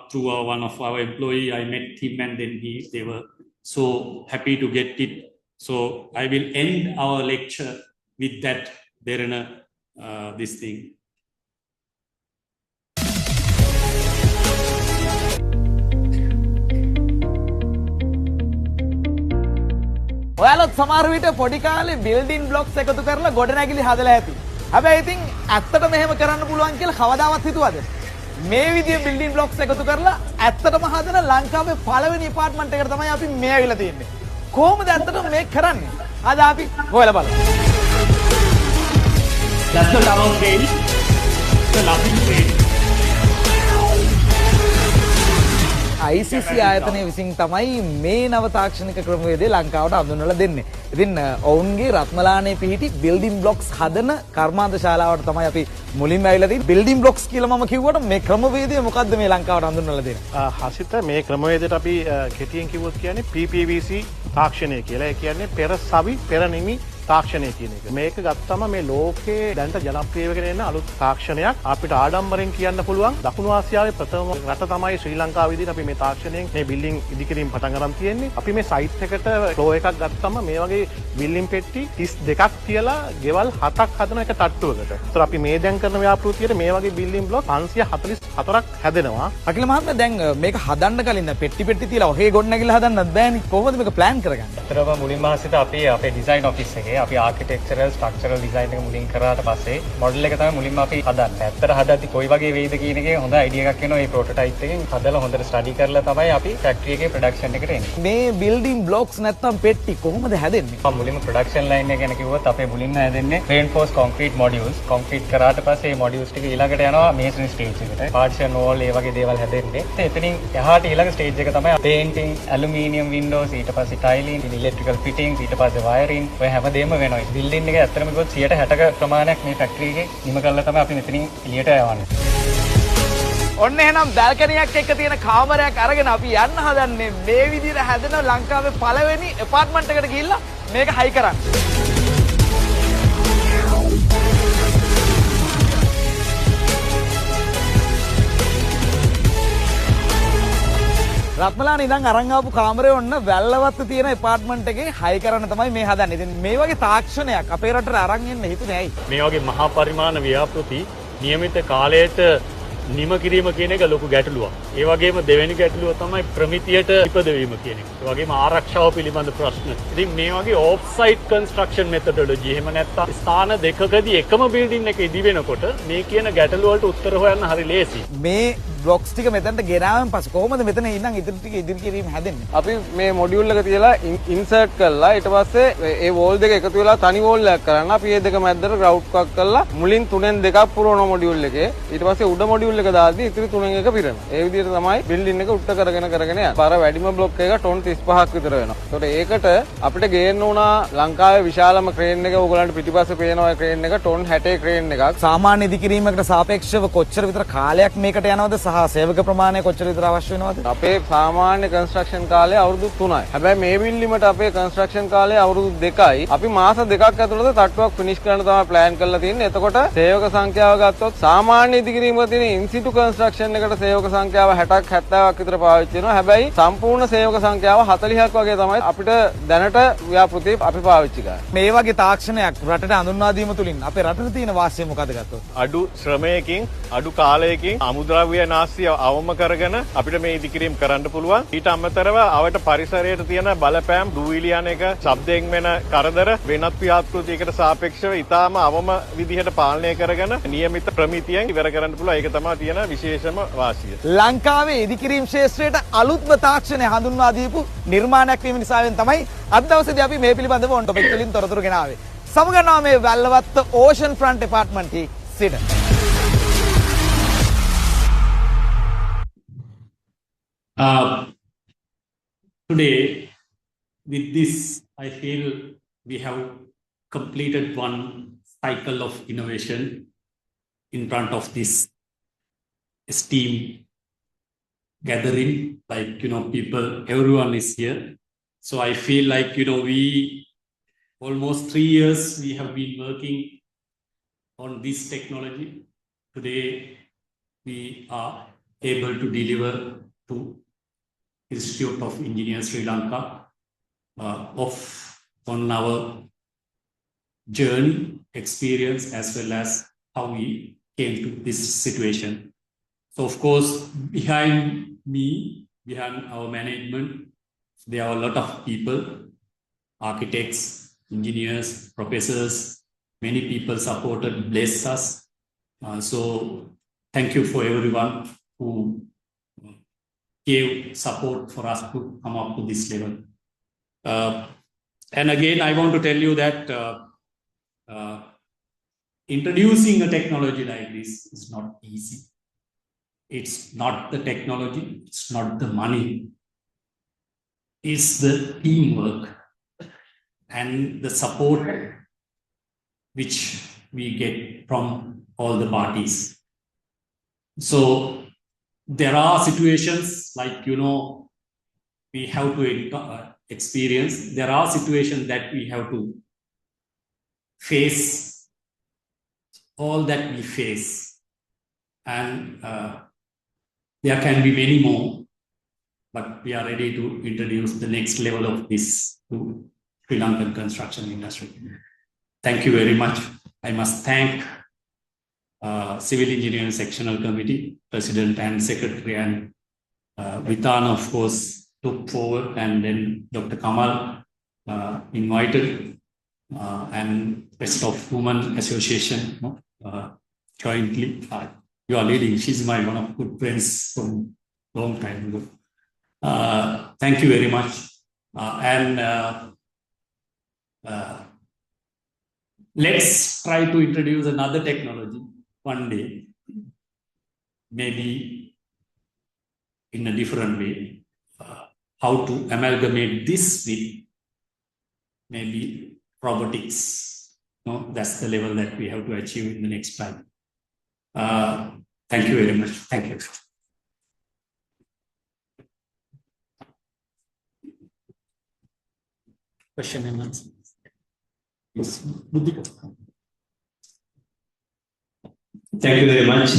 through one of our employee, I met him, and then they were so happy to get it. So I will end our lecture with that Derena, this thing. ඔයාලත් සමහර විට පොඩි කාලේ building blocks එකතු කරලා ගොඩනැගිලි හදලා ඇති. හැබැයි ඉතින් ඇත්තට මෙහෙම කරන්න පුළුවන් කියලා කවදාවත් හිතුවද? මේ විදිය බිල්ඩින් බ්ලොක්ස් එකතු කරලා ඇත්තටම හදන ලංකාවේ පළවෙනි ඇපාර්ට්මන්ට් එකට තමයි අපි මේ ඇවිල්ලා තියෙන්නේ. කොහොමද ඇත්තටම මේක කරන්නේ? අද අපි හොයලා බලමු. That's the tower crane, the laughing crane. ICC ආයතනය විසින් තමයි මේ නව තාක්ෂණික ක්‍රමවේදය ලංකාවට හඳුන්වලා දෙන්නේ. ඉතින් ඔවුන්ගේ රත්මලානේ පිහිටි බිල්ඩින් බ්ලොක්ස් හදන කර්මාන්ත ශාලාවට තමයි අපි මුලින්ම ඇවිල්ලා තියෙන්නේ. බිල්ඩින් බ්ලොක්ස් කියලා මම කිව්වට මේ ක්‍රමවේදය මොකද්ද මේ ලංකාවට හඳුන්වලා දෙන්නේ? හසිත මේ ක්‍රමවේදයට අපි කෙටියෙන් කිව්වොත් කියන්නේ PPVC තාක්ෂණය කියලා. ඒ කියන්නේ පෙර සවි පෙර නිමි තාක්ෂණය කියන එක. මේක ගත්තම මේ ලෝකයේ දැනට ජනප්‍රිය වෙගෙන එන අලුත් තාක්ෂණයක්. අපිට ආඩම්බරෙන් කියන්න පුළුවන් දකුණු ආසියාවේ ප්‍රථම රට තමයි ශ්‍රී ලංකාව විදිහට අපි මේ තාක්ෂණයෙන් මේ බිල්ඩින් ඉදිකිරීම පටන් ගන්න තියෙන්නේ. අපි මේ සයිට් එකට ෆ්ලෝ එකක් ගත්තම මේ වගේ බිල්ඩින් පෙට්ටි 32ක් තියලා ගෙවල් 7ක් හදන එක තට්ටුවකට. ඒතර අපි මේ දැන් කරන ව්‍යාපෘතියේ මේ වගේ බිල්ඩින් බ්ලොක් 544ක් හැදෙනවා. අකිල මහත්මයා දැන් මේක හදන්න කලින් පෙට්ටි තියලා ඔහේ ගොඩනැගිල්ල හදන්නත් බෑනේ. කොහොමද මේක ප්ලෑන් කරගන්නේ? අතරම මුලින්ම හසිත අපේ ඩිසයින් ඔෆිස් එකේ අපි ආකිටෙක්චරල් ස්ට්‍රක්චරල් ඩිසයින් එක මුලින් කරාට පස්සේ මොඩල් එක තමයි මුලින්ම අපි හදන්නේ. ඇත්තට හදද්දි කොයි වගේ වෙයිද කියන එකේ හොඳ අයිඩියා එකක් එනවා. මේ ප්‍රොටෝටයිප් එකෙන් හදලා හොඳට ස්ටඩි කරලා තමයි අපි ෆැක්ටරි එකේ ප්‍රොඩක්ෂන් එකට එන්නේ. මේ බිල්ඩින් බ්ලොක්ස් නැත්තම් පෙට්ටි කොහොමද හැදෙන්නේ? මම මුලින්ම ප්‍රොඩක්ෂන් ලයින් එක ගැන කිව්වොත් අපේ මුලින්ම හැදෙන්නේ රේන්ෆෝස් කොන්ක්‍රීට් මොඩියුල්ස්. කොන්ක්‍රීට් කරාට පස්සේ මේ මොඩියුල්ස් ටික ඊළඟට යනවා මේසන් ස්ටේජ් එකට. පාර්ටිෂන් වෝල් ඒ වගේ දේවල් හැදෙන්නේ. එතනින් එහාට ඊළඟ ස්ටේජ් එක තමයි පේන්ටිං, ඇලුමිනියම් වින්ඩෝස්, ඊට පස්සේ ටයිලින්, ඉලෙක්ට්‍රිකල් ෆිටින්ග්ස්, ඊට පස්සේ වයරින් ඔය හැමදේම වෙනවා. බිල්ඩින් එක ඇත්තටම කිව්වොත් 60% ප්‍රමාණයක් මේ ෆැක්ටරි එකේ නිම කරලා තමයි අපි මෙතනින් එළියට යවන්නේ. ඔන්න එහෙනම් බැල්කනියක් එක්ක තියෙන කාමරයක් අරගෙන අපි යන්න හදන්නේ මේ විදිහට හැදෙන ලංකාවේ පළවෙනි ඇපාර්ට්මන්ට් එකට ගිහිල්ලා මේක හයි කරන්න. රත්මලානේ ඉඳන් අරන් ආපු කාමරේ ඔන්න වැල්ලවත්ත තියෙන ඇපාර්ට්මන්ට් එකේ හයි කරන්න තමයි මේ හදන්නේ. ඉතින් මේ වගේ තාක්ෂණයක් අපේ රටට අරන් එන්න හිතුනේ ඇයි? මේ වගේ මහා පරිමාණ ව්‍යාපෘති නියමිත කාලයට නිම කිරීම කියන එක ලොකු ගැටලුවක්. ඒ වගේම දෙවෙනි ගැටලුව තමයි ප්‍රමිතියට ඉපදවීම කියන එක. ඒ වගේම ආරක්ෂාව පිළිබඳ ප්‍රශ්න. ඉතින් මේ වගේ ඔෆ් සයිට් කන්ස්ට්‍රක්ෂන් මෙතඩොලොජි එහෙම නැත්නම් ස්ථාන දෙකකදී එකම බිල්ඩින් එක ඉදි වෙනකොට මේ කියන ගැටලු වලට උත්තර හොයන්න හරි ලේසියි. මේ බ්ලොක්ස් ටික මෙතනට ගෙනාවෙන් පස්සේ කොහොමද මෙතන ඉඳන් ඉදිරි ටික ඉදිරි කිරීම හැදෙන්නේ? අපි මේ මොඩියුල් එක තියලා ඉන්සර්ට් කරලා ඊට පස්සේ ඒ වෝල් දෙක එකතු වෙලා තනි වෝල් එකක් කරන්න අපි මේ දෙක මැද්දට ග්‍රවුට් එකක් කරලා මුලින් 3න් 2ක් පුරවන මොඩියුල් එකේ ඊට පස්සේ උඩ මොඩියුල් එක දාද්දි ඉතිරි 3න් 1 පිරෙනවා. ඒ විදිහට තමයි බිල්ඩින් එක උට්ට කරගෙන යන්නේ. පාර වැඩිම බ්ලොක් එක ටොන් 35ක් විතර වෙනවා. ඒකට ඒකට අපිට ගේන්න උනා ලංකාවේ විශාලම ක්‍රේන් එක ඕගලන්ට පිටිපස්සේ පේනවා ඒ ක්‍රේන් එක ටොන් 60 ක්‍රේන් එකක්. සාමාන්‍ය ඉදි කිරීමකට සාපේක්ෂව කොච්චර විතර කාලයක් මේකට යනවද සහ සේවක ප්‍රමාණය කොච්චර විතර අවශ්‍ය වෙනවද? අපේ සාමාන්‍ය කන්ස්ට්‍රක්ෂන් කාලය අවුරුදු 3යි. හැබැයි මේ බිල්ඩිමට අපේ කන්ස්ට්‍රක්ෂන් කාලය අවුරුදු 2යි. අපි මාස 2ක් ඇතුළත තට්ටුවක් ෆිනිෂ් කරන්න තමයි ප්ලෑන් කරලා තියෙන්නේ. එතකොට සේවක සංඛ්‍යාව ගත්තොත් සාමාන්‍ය ඉදි කිරීමක තියෙන ඉන්සිටු කන්ස්ට්‍රක්ෂන් එකට සේවක සංඛ්‍යාව 60ක් 70ක් විතර පාවිච්චි වෙනවා. හැබැයි සම්පූර්ණ සේවක සංඛ්‍යාව 40ක් වගේ තමයි අපිට දැනට ව්‍යාපෘති අපි පාවිච්චි කරන්නේ. මේ වගේ තාක්ෂණයක් රටට හඳුන්වා දීම තුලින් අපේ රටේ තියෙන වාසිය මොකද ගත්තොත්? අඩු ශ්‍රමයකින් අඩු කාලයකින් අමුද්‍රව්‍ය නාස්තිය අවම කරගෙන අපිට මේ ඉදිකිරීම කරන්න පුළුවන්. ඊට අමතරව අවට පරිසරයට තියෙන බලපෑම් දූවිලි යන එක, ශබ්දයෙන් වෙන කරදර වෙනත් ව්‍යාපෘතියකට සාපේක්ෂව ඉතාම අවම විදිහට පාලනය කරගෙන නියමිත ප්‍රමිතියෙන් ඉවර කරන්න පුළුවන්. ඒක තමයි තියෙන විශේෂම වාසිය. ලංකාවේ ඉදිකිරීම් ක්ෂේත්‍රයට අලුත්ම තාක්ෂණය හඳුන්වා දීපු නිර්මාණයක් වීම නිසාවෙන් තමයි අද දවසේදී අපි මේ පිළිබඳව ඔන් ටොපික් වලින් තොරතුරු ගෙනාවේ. සමගනවා මේ වැල්ලවත්ත ඕෂන් ෆ්‍රන්ට් ඇපාර්ට්මන්ට් සිට Today, with this, I feel we have completed one cycle of innovation in front of this STEAM gathering, like, people, everyone is here. So I feel like, we almost 3 years we have been working on this technology. Today, we are able to deliver to Institute of Engineers Sri Lanka on our journey, experience, as well as how we came to this situation. So, of course, behind me, behind our management, there are a lot of people, architects, engineers, professors, many people supported, blessed us. So thank you for everyone who gave support for us to come up to this level. And again, I want to tell you that introducing a technology like this is not easy. It's not the technology, it's not the money, it's the teamwork and the support which we get from all the parties. So there are situations like, we have to experience. There are situations that we have to face, all that we face. And there can be many more, but we are ready to introduce the next level of this to Sri Lankan construction industry. Thank you very much. I must thank Civil Engineering Sectional Committee, President and Secretary, and Vitan, of course, took forward, and then Dr. Kamal invited, and rest of Women Association jointly. You are leading. She's one of good friends from long time ago. Thank you very much. Let's try to introduce another technology one day, maybe in a different way. How to amalgamate this with maybe robotics. No, that's the level that we have to achieve in the next time. Thank you very much. Thank you. Question and answer. Yes. Thank you very much,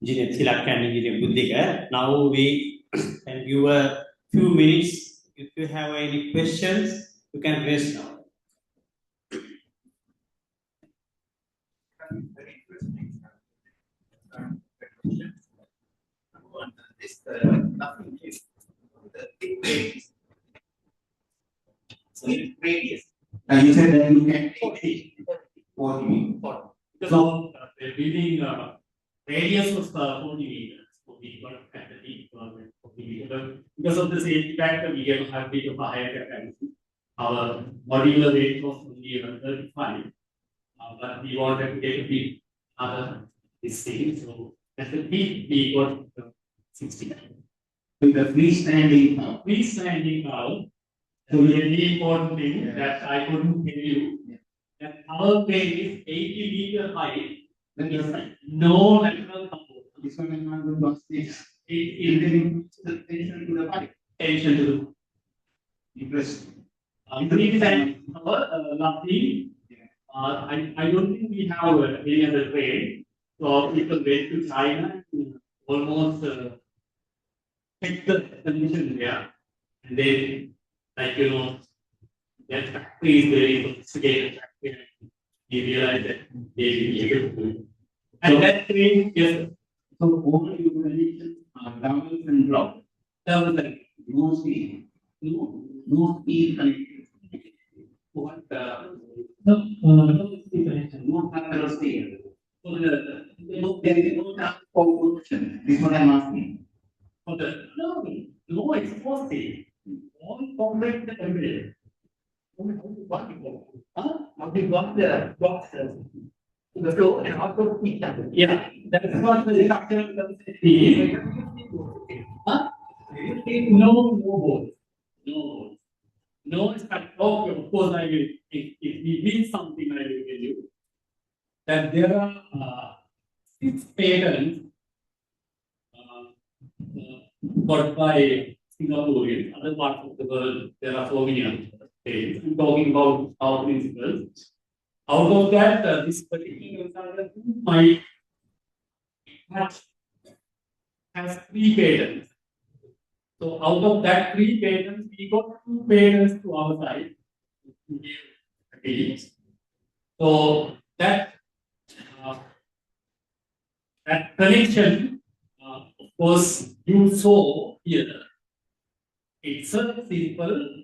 Engineer Tilak and Engineer Buddhika. Now we can give a few minutes. If you have any questions, you can raise now. So radius. Now you said that you can take 40. Because of the building radius was 40 meters. At the deep 40 meters. Because of the safety factor, we have a bit of a higher capacity. Our modular rate was only 35, but we wanted to take a bit other this thing. So at the peak, we got 60. With the freestanding now, so the really important thing that I couldn't tell you, that our crane is 80 meter high. No natural support. This one is not going to lost this. It is the tension to the pipe. tension to Interesting. it is nothing. I don't think we have any other crane. So people went to China to almost check the condition there. And then, like, that factory is very sophisticated factory. We realize that they will be able to do it. And that crane, yes. So all your conditions are doubles and drops. Double and No speed. No speed connection. what No parallel speed. for There is no transport. This is what I'm asking. no, it's positive. All complex evidence. What you got the boxes to the floor and also feet. Yeah, that's what the structural consistency. No, no vote. No vote. No, it's not. Okay, of course, I will. If we win something, I will tell you that there are 6 patents got by Singaporeans. Other parts of the world, there are so many other patents. I'm talking about our principles. Out of that, this particular consultant might has 3 patents. So out of that 3 patents, we got 2 patents to our side. So that that connection, of course, you saw here. It's a simple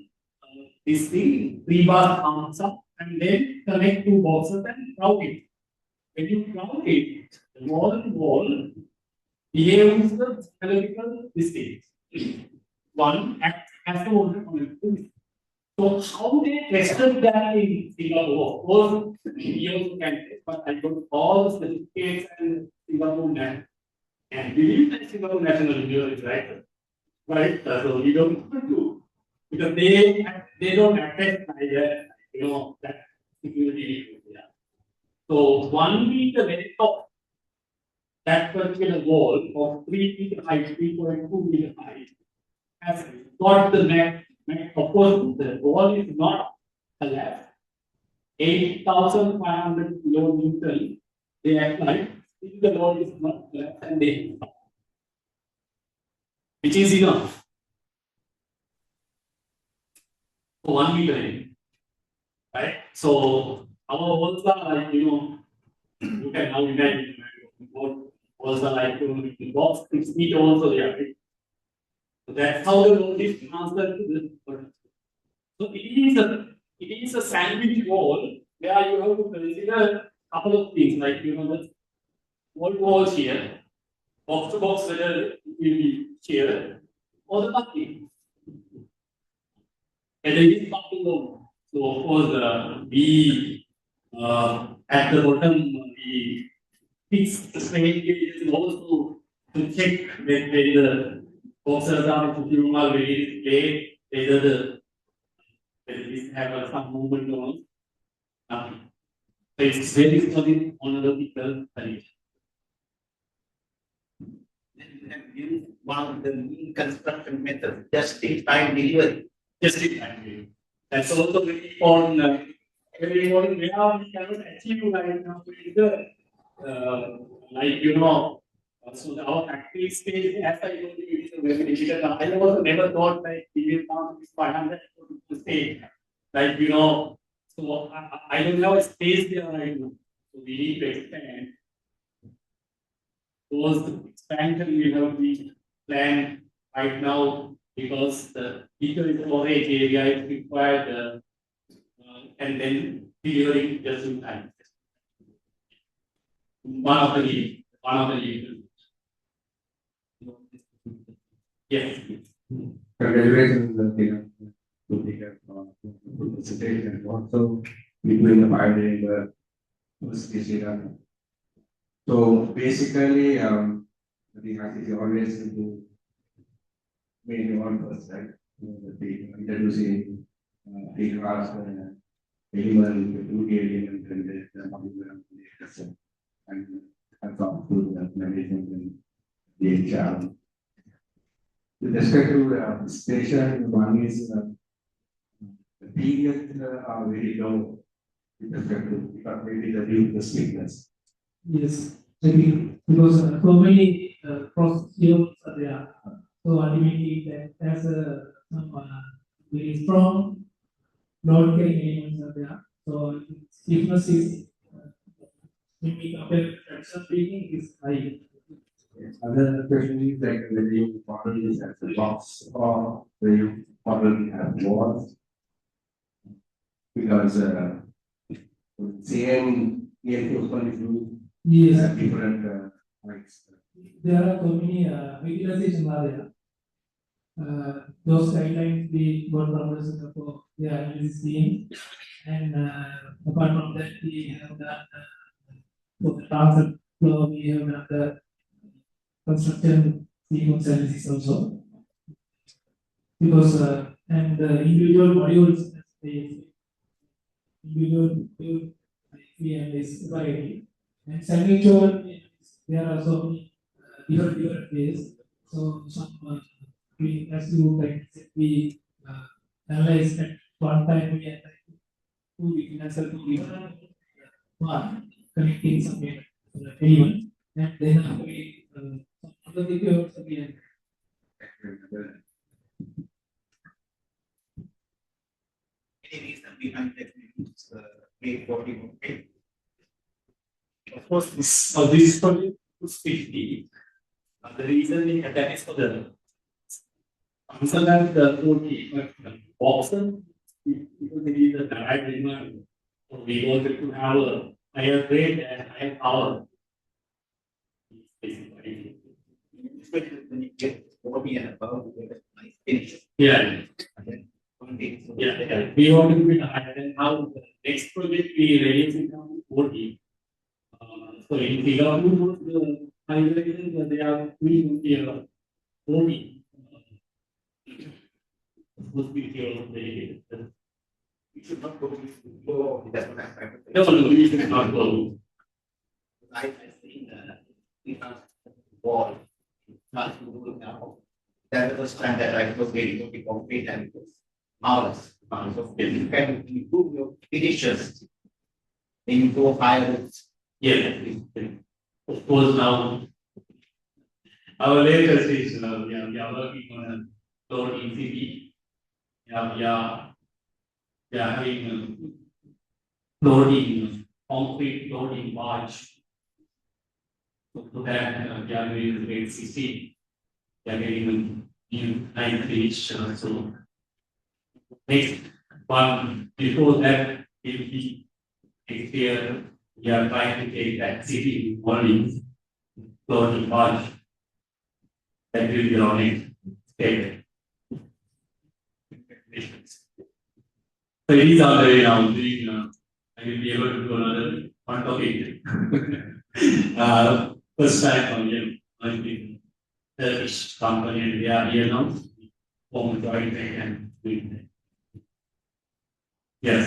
this thing, 3 bar comes up and then connect 2 boxes and route it. When you route it, the wall behaves the analytical distance. One acts as the order connected. So how they tested that in Singapore, of course, we also can test, but I got all the certificates and Singapore National. And believe that Singapore National University, right? Right? So we don't do because they don't attest either, that security. Yeah. So 1 meter length of that particular wall of 3 meter height, 3.2 meter height, has got the net. Of course, the wall is not collapsed. 8,500 kilonewton they applied. Still the wall is not collapsed and they which is enough for 1 meter in, right? So our walls are like, you can now imagine walls are like the box 6 meter also there, right? So that's how the load is transferred to the product. So it is a sandwich wall where you have to consider a couple of things like the walls here, box to box whether it will be here or the bucking. Whether it is bucking or not. So of course we at the bottom we fix the strain gauges also to check whether the boxes are normal, whether it is laid, whether this have some movement or not. So it's very solid on the people condition. One of the main construction methods, just-in-time delivery. Just-in-time delivery. That's also very important. Very important. Where we cannot achieve right now with the so our factory space, as I told you, is very difficult. I also never thought like we will come to 500 to stay. Like so I don't have a space there right now. So we need to expand. Those expansion we have to plan right now because the bigger storage area is required and then delivering just in time. One of the reasons. Yes. Congratulations on the presentation and also between the pioneering the So basically, the hack is always to main one first, right? Introducing the class element, the duty element, and the modular and come to the management and the HR. With respect to station, one is the periods are very low with respect to maybe the sweetness. Yes, maybe because so many procedures are there. So ultimately, that has some very strong load carrying elements are there. So stiffness is when we compare traction breathing is high. Other question is like whether you model this as a box or whether you model it as walls. Because same reinforcement is used. Yes. Different heights. There are so many regulations are there. Those guidelines we got from the Singapore, they are in this scheme. And apart from that, we have done for the transit flow, we have done the construction sequence analysis also. because and the individual modules the individual module is variety and sandwich there are so many different ways. So some we as you like we analyze at one time we analyze we can answer to one connecting some element and then after we some other videos again. Any reason behind that grade 40? Of course, this project was 50. The reason we had that is for the answer that the 40 option because it is a direct demand. So we wanted to have a higher rate and higher power. Basically. Especially when you get 40 and above, you get a nice finish. Yeah. And then 20. Yeah. We wanted to be higher than how the next project we reduce it down to 40. So in figure two, the hydrogen they are doing here 40. Possibility of the You should not go to that's what I'm trying to say. no, we should not go. I think we have wall. Not to do now. That was the time that I was very good to complete and it was marvelous. So if you can improve your finishes, then you go higher with Yeah, of course now our latest is we are working on a load ECB. We are having loading concrete loading barge. So for that we are doing the grade 16. We are getting a new 9 finish. So next one before that will be next year. We are trying to take that city volumes, loading barge. That will be our next step. So these are the now doing. I will be able to do another one topic. First time I'm in Turkish company and they are here now. Form joint and doing that. Yes.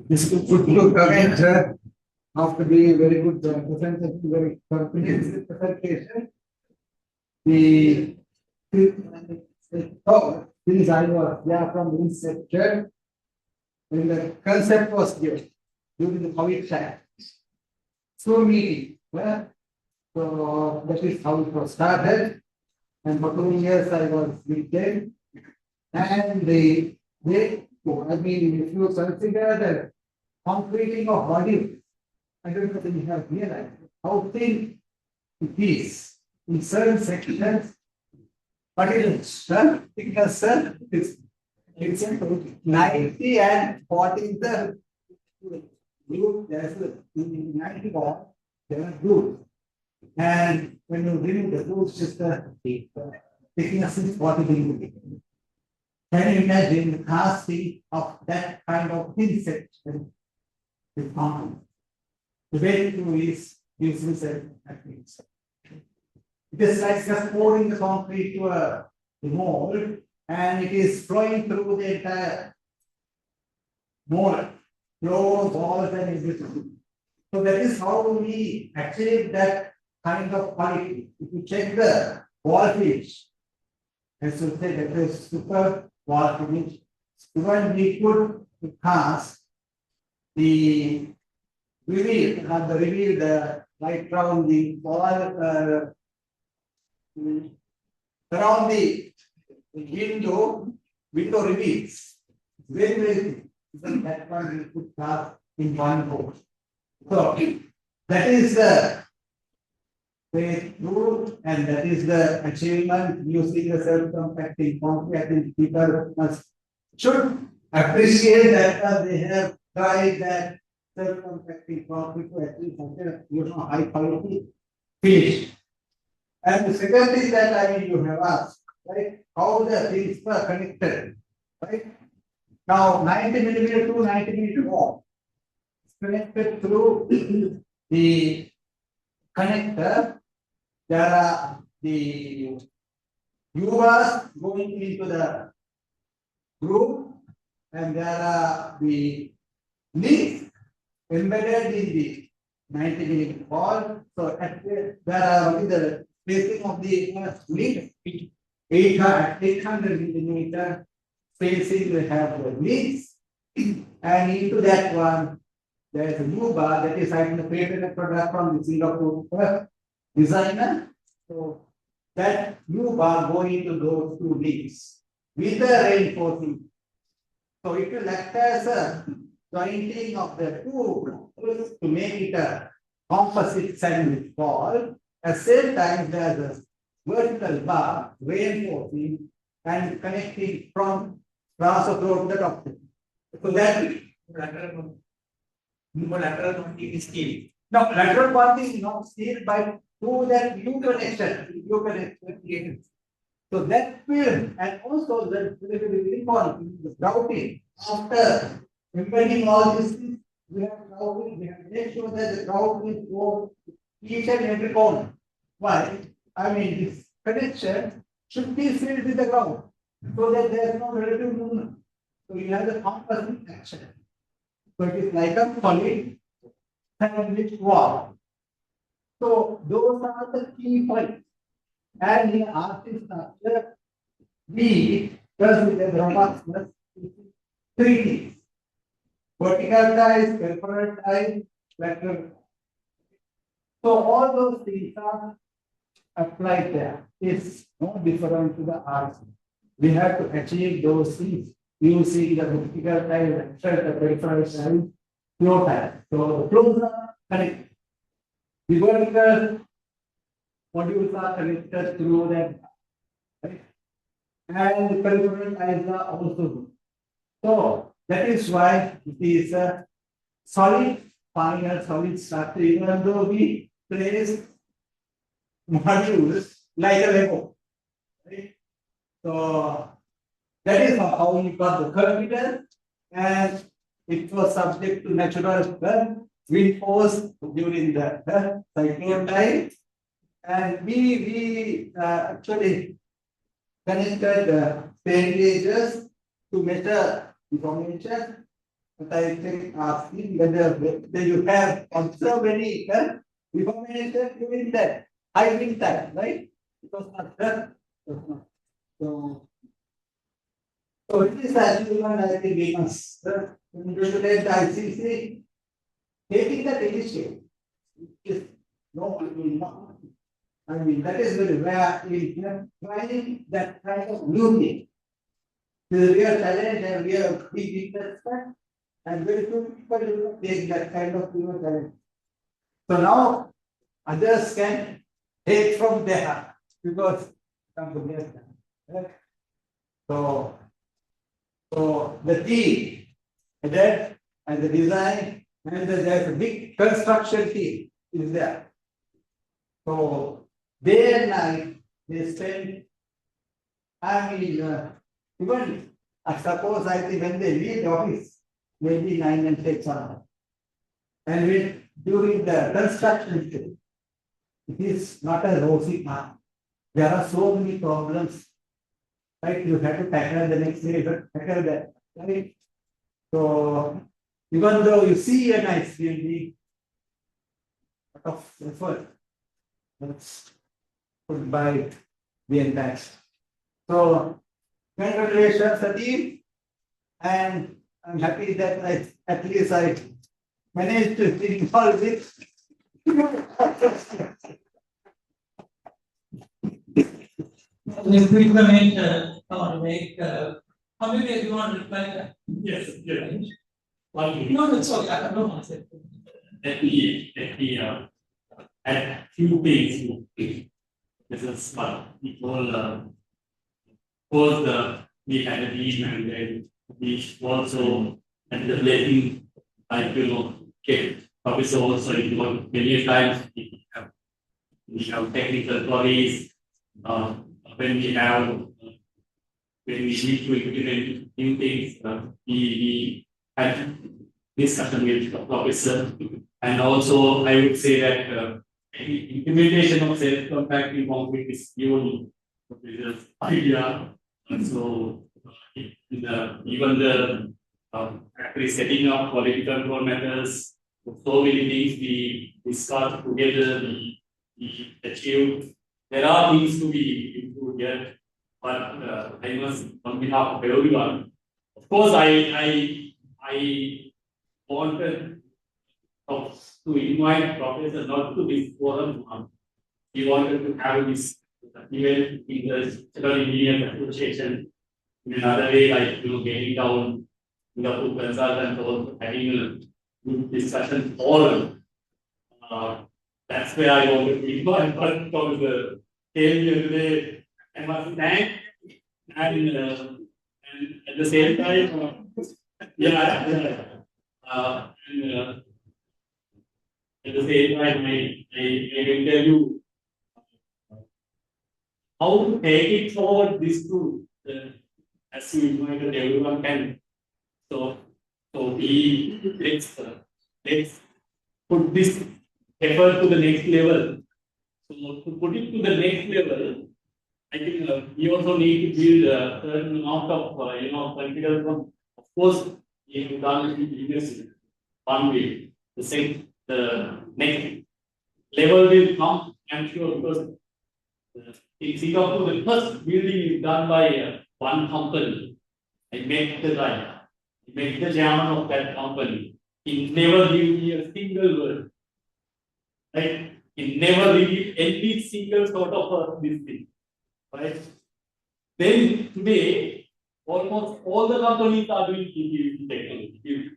This is good to comment after being very good presentation, very comprehensive presentation. The since I was there from the inception, when the concept was given during the COVID time. So meeting, so that is how it was started. And for 2 years I was with them. And they I mean, if you consider the concreting of modules, I don't know if you have realized how thin it is in certain sections, but it is thickness is it's 90 and 40 is the group, there's a 91, there are groups. And when you remove the groups, just the thickness is 40 millimeters. Can you imagine the casting of that kind of thin section with concrete? The way to do is using certain techniques. It is like just pouring the concrete to a mold and it is flowing through the entire mold, floors, walls, and everything. So that is how we achieve that kind of quality. If you check the wall finish, as you say, that is super wall finish. When we put the cast, the reveal, not the reveal, the right around the wall, around the window reveals. Very thin. Then that one we put cast in one board. So that is the rule, and that is the achievement using the self-compacting concrete. I think people should appreciate that they have tried that self-compacting concrete to achieve something, high quality finish. And the second thing that you have asked, right? How the things are connected, right? Now 90 millimeter to 90 millimeter wall. Connected through the connector, there are the U-bars going into the groove, and there are the links embedded in the 90 mm ball. So at there are only the spacing of the link 800 millimeter spacing. We have the links, and into that one there is a new bar that is like the patented product from the Singapore designer. So that new bar going into those two links with the reinforcing. So it will act as a jointing of the two to make it a composite sandwich ball. At the same time, there's a vertical bar reinforcing and connecting from transfer to the top. So that lateral pointing is steel. Now, lateral pointing is not steel, but through that U connection. So that film and also the grouting after embedding all these things, we have grouting, we have to make sure that the grouting goes each and every corner. Why? I mean, this connection should be filled with the ground so that there is no relative movement. So you have the composite action. So it is like a solid sandwich wall. So those are the key points. And in RC structure, we does with the robustness three things: vertical ties, peripheral ties, lateral. So all those things are applied there. It's no different to the RC. We have to achieve those things using the vertical tie, the peripheral ties, flow ties. So the flows are connected. The vertical modules are connected through that, right? And the peripheral ties are also good. So that is why it is a solid, final solid structure, even though we place modules like a Lego, right? So that is how we got the curvature, and it was subject to natural wind force during the cyclone time. And we actually connected strain gauges to measure information. But I think asking whether you have observed any information during that high wind time, right? It was not done. So it is actually one I think we must regulate the ICC taking that initiative. No, I mean, not. I mean, that is very rare in finding that kind of new thing. The real challenge and real big investment, and very few people will take that kind of new challenge. So now others can take from there because so the team, that and the design, and there's a big construction team is there. So day and night they spend. I mean, even I suppose I think when they leave the office, maybe 9 and 10 hours. And when during the construction, it is not a rosy path. There are so many problems. Right, you have to tackle the next day, but tackle that. Right. So even though you see a nice building, a lot of effort that's put by the entire. So congratulations, Sati, and I'm happy that at least I managed to involve with. If we can make, how many do you want to reply? Yes, yes. No, it's okay. I don't want to say. Let me add few things. This is what we call first we had a team, and then we also had the letting, like get officer also involved many times. We have technical queries. When we need to implement new things, we had discussion with the officer, and also I would say that implementation of self-compacting concrete is given this idea. And so, even the factory setting up quality control methods, so many things we discussed together, we achieved. There are things to be improved yet, but I must, on behalf of everyone, of course, I wanted to invite professors not to this forum. We wanted to have this event in the Civil Engineers Association in another way, like getting down the consultants or having a good discussion forum. That's where I wanted to invite, but because the came here today, I must thank and at the same time, at the same time, I will tell you how to take it forward this route. As you invited, everyone can. So let's put this effort to the next level. So to put it to the next level, I think we also need to build a certain amount of confidence. Of course, if you done it one way, the next level will come, I'm sure, because in Singapore, the first building is done by one company. I met the guy, I met the chairman of that company. He never gave me a single word. Right? He never revealed any single sort of this thing. Right? Then today, almost all the companies are doing PPVC technology.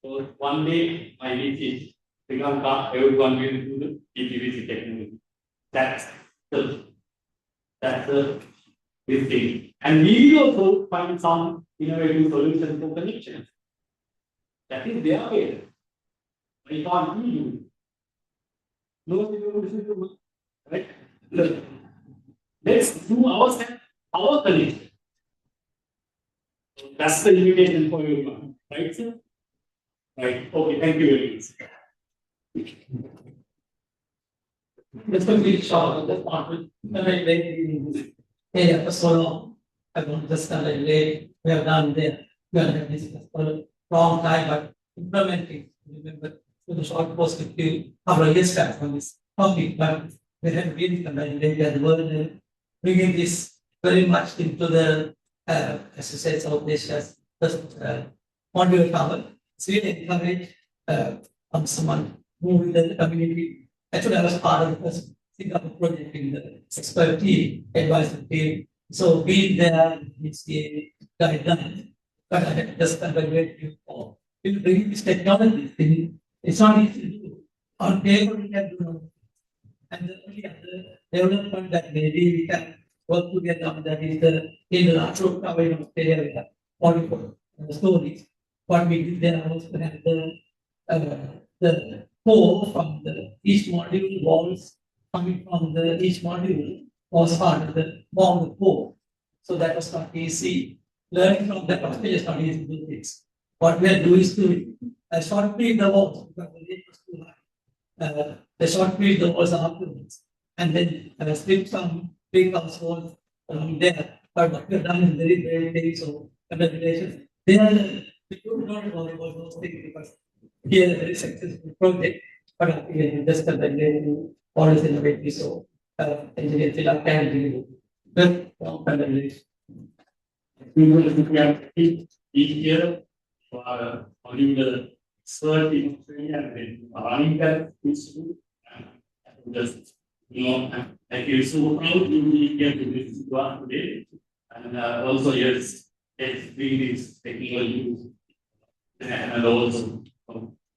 So one day, my wish is Lanka, everyone will do the PPVC technology. That's the this thing. And we will also find some innovative solutions for connections. That is their way. I can't do you. No solution, right? Let's do our connection. That's the invitation for everyone, right, sir? Right. Okay, thank you very much. It's going to be short. Just want to yeah, for long. I don't just we have done there. We have discussed for a long time, but implementing, remember, with the short perspective, couple of years back from this topic, but we have really conducted the world, bringing this very much into the, as you said, South Asia's modular tower. It's really encouraged on someone who in the community. Actually, I was part of the first Singapore project in the expert team, advisory team. So being there, it's the guideline. But I had just contemplated for bringing this technology thing. It's not easy to do. On paper, we can do. And the only other development that maybe we can work together on that is in the lateral covering of area, the stories. What we did there was to have the core from the each module walls coming from the each module was part of the bomb core. So that was not easy. Learning from that was just not easy to do things. What we are doing is to short-feed the walls because the rate was too high. The short-feed the walls afterwards, and then strip some big house walls there. But what we have done is very, very big. So congratulations. They are we don't know about those things because here is a very successful project, but just congratulations all is innovative. So engineers can do well. Congratulations. We will each year only the third in Australia and then running that institute. Just I feel so proud to be here to this one today, and also yes, it's technology and also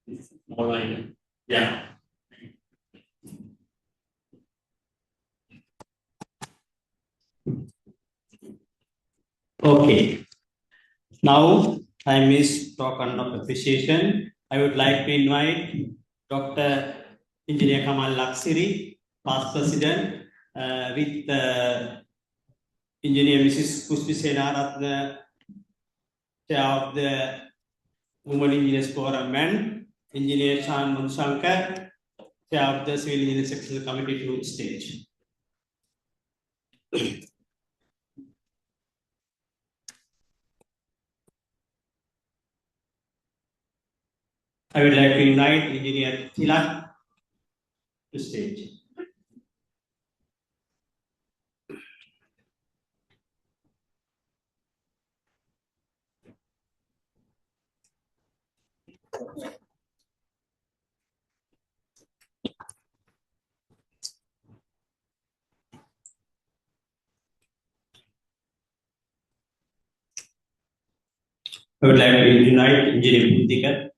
it's more like yeah. Okay. Now I miss talk on of appreciation. I would like to invite Dr. Engineer Kamal Laksiri, past president, with Engineer Mrs. Pushpi Senaratna, chair of the Women Engineers Forum, and Engineer Shan Munsankar, chair Chair of the Civil Engineering Sectional Committee to stage. I would like to invite Engineer Tilak to stage. I would like to invite Engineer Putika.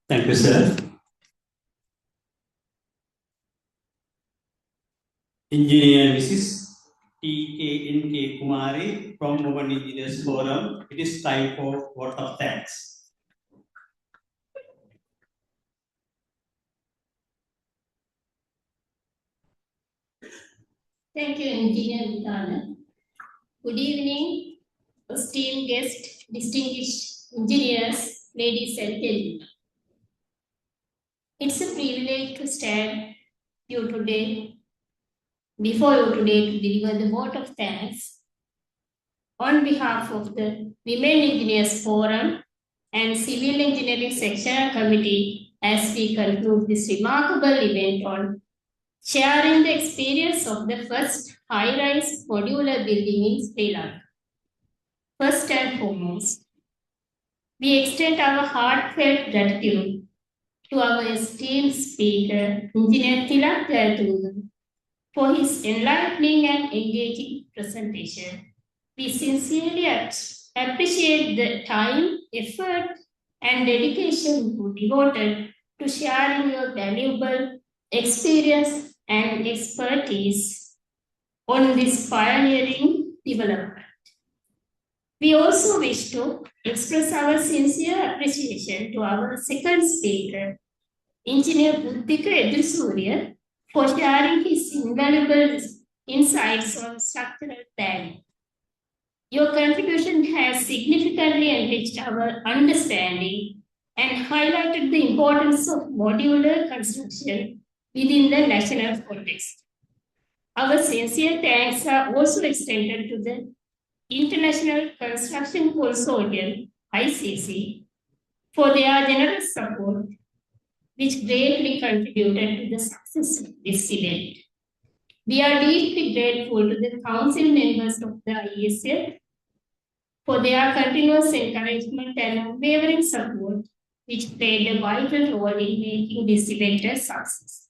Thank you, sir. Engineer Mrs. T.K.N.K. Kumari from Women Engineers Forum. It is time for vote of thanks. Thank you, Engineer Vidana. Good evening, esteemed guests, distinguished engineers, ladies and gentlemen. It's a privilege to stand before you today to deliver the vote of thanks on behalf of the Women Engineers Forum and Civil Engineering Sectional Committee as we conclude this remarkable event on sharing the experience of the first high-rise modular building in Sri Lanka. First and foremost, we extend our heartfelt gratitude to our esteemed speaker, Engineer Tilak Jayathudan, for his enlightening and engaging presentation. We sincerely appreciate the time, effort, and dedication you devoted to sharing your valuable experience and expertise on this pioneering development. We also wish to express our sincere appreciation to our second speaker, Engineer Buddhika Edrisurya, for sharing his invaluable insights on structural planning. Your contribution has significantly enriched our understanding and highlighted the importance of modular construction within the national context. Our sincere thanks are also extended to the International Construction Consortium, ICC, for their generous support, which greatly contributed to the success of this event. We are deeply grateful to the council members of the ISF for their continuous encouragement and unwavering support, which played a vital role in making this event a success.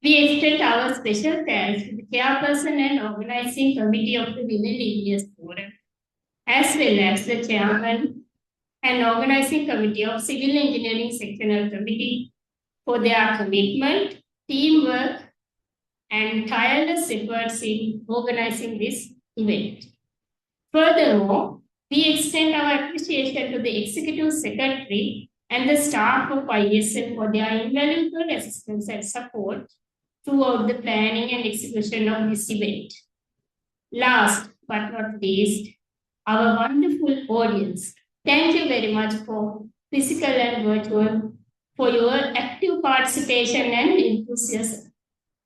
We extend our special thanks to the chairperson and organizing committee of the Women Engineers Forum, as well as the chairman and organizing committee of Civil Engineering Sectional Committee for their commitment, teamwork, and tireless efforts in organizing this event. Furthermore, we extend our appreciation to the Executive Secretary and the staff of ISL for their invaluable assistance and support throughout the planning and execution of this event. Last but not least, our wonderful audience. Thank you very much for physical and virtual, for your active participation and enthusiasm.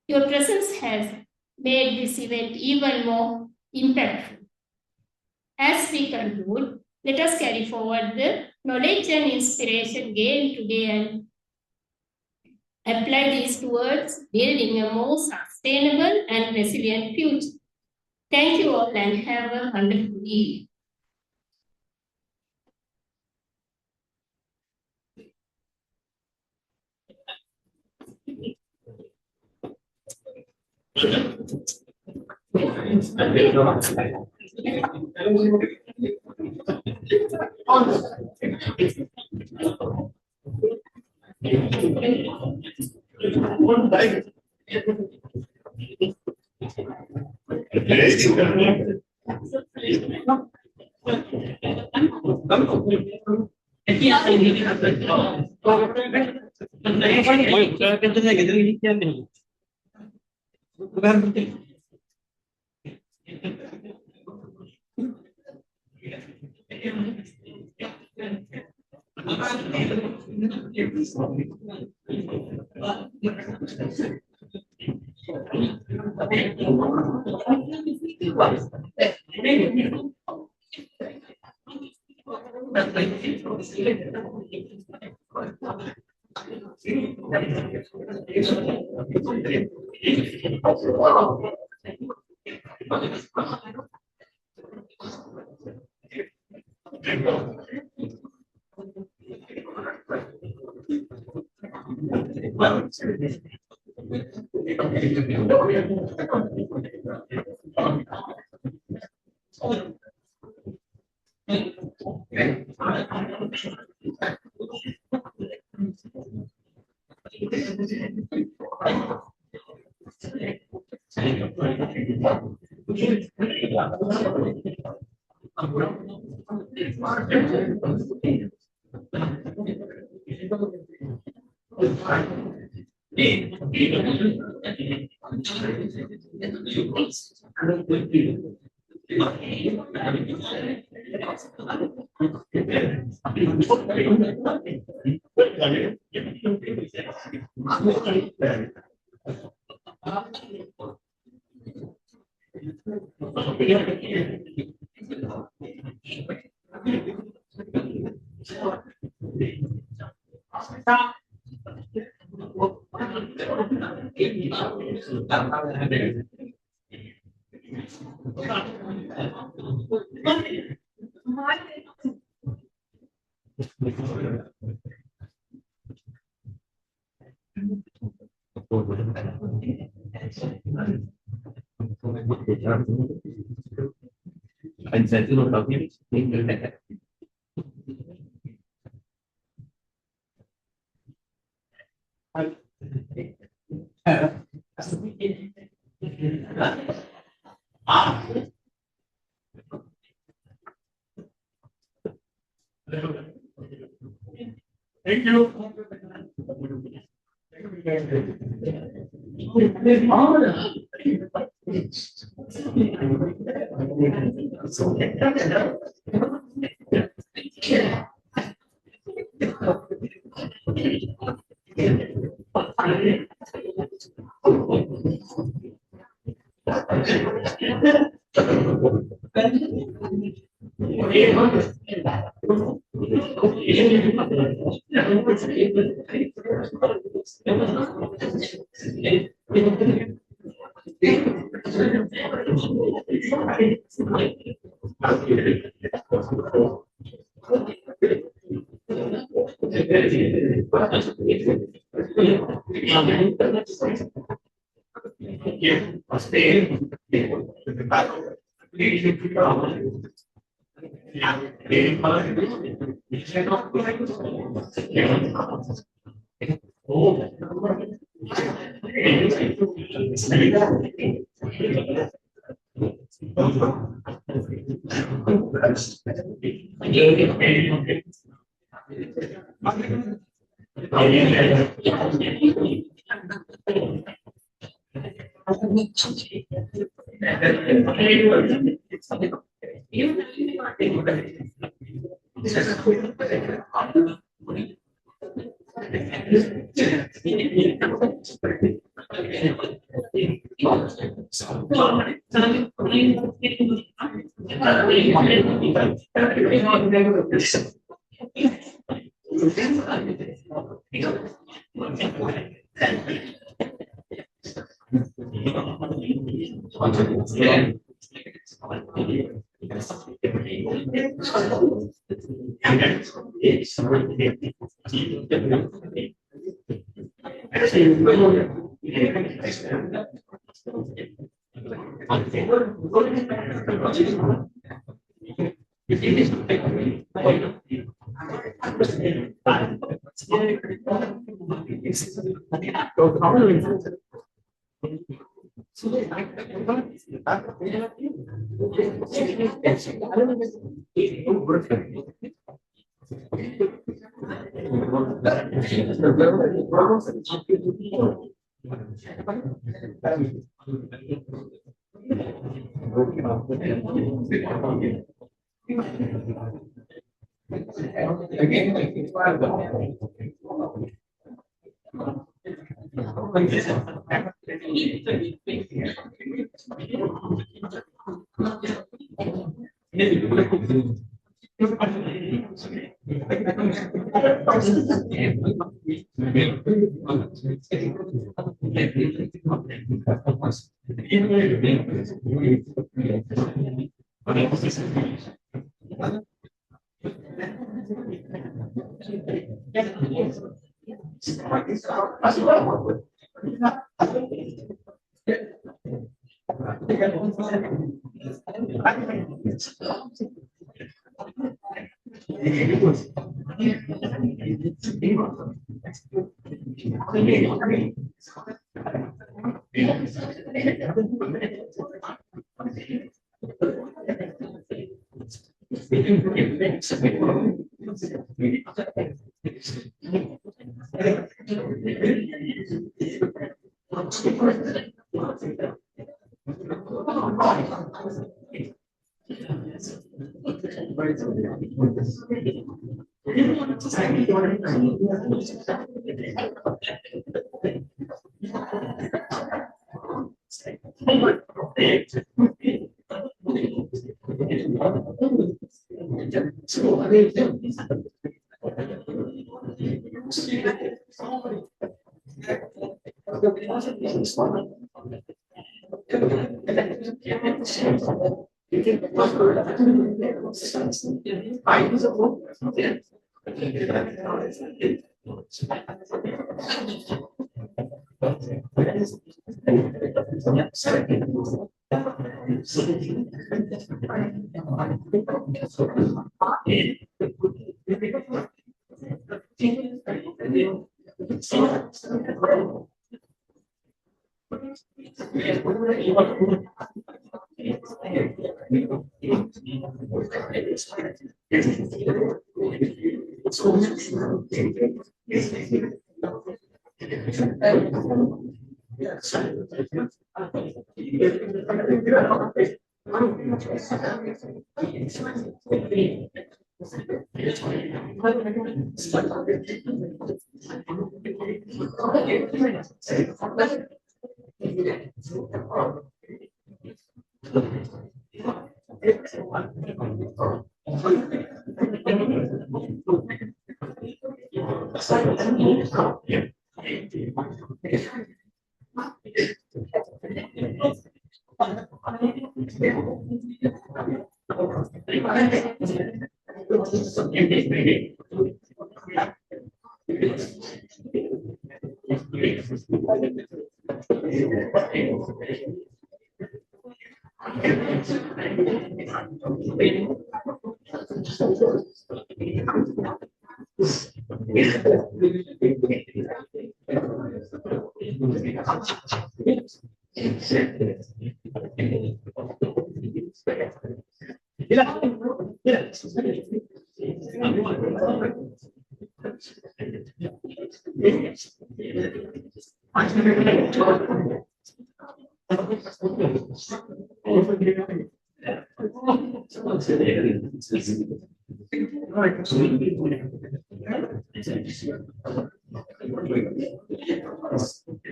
Your presence has made this event even more impactful. As we conclude, let us carry forward the knowledge and inspiration gained today and apply these towards building a more sustainable and resilient future. Thank you all and have a wonderful evening. Thank you.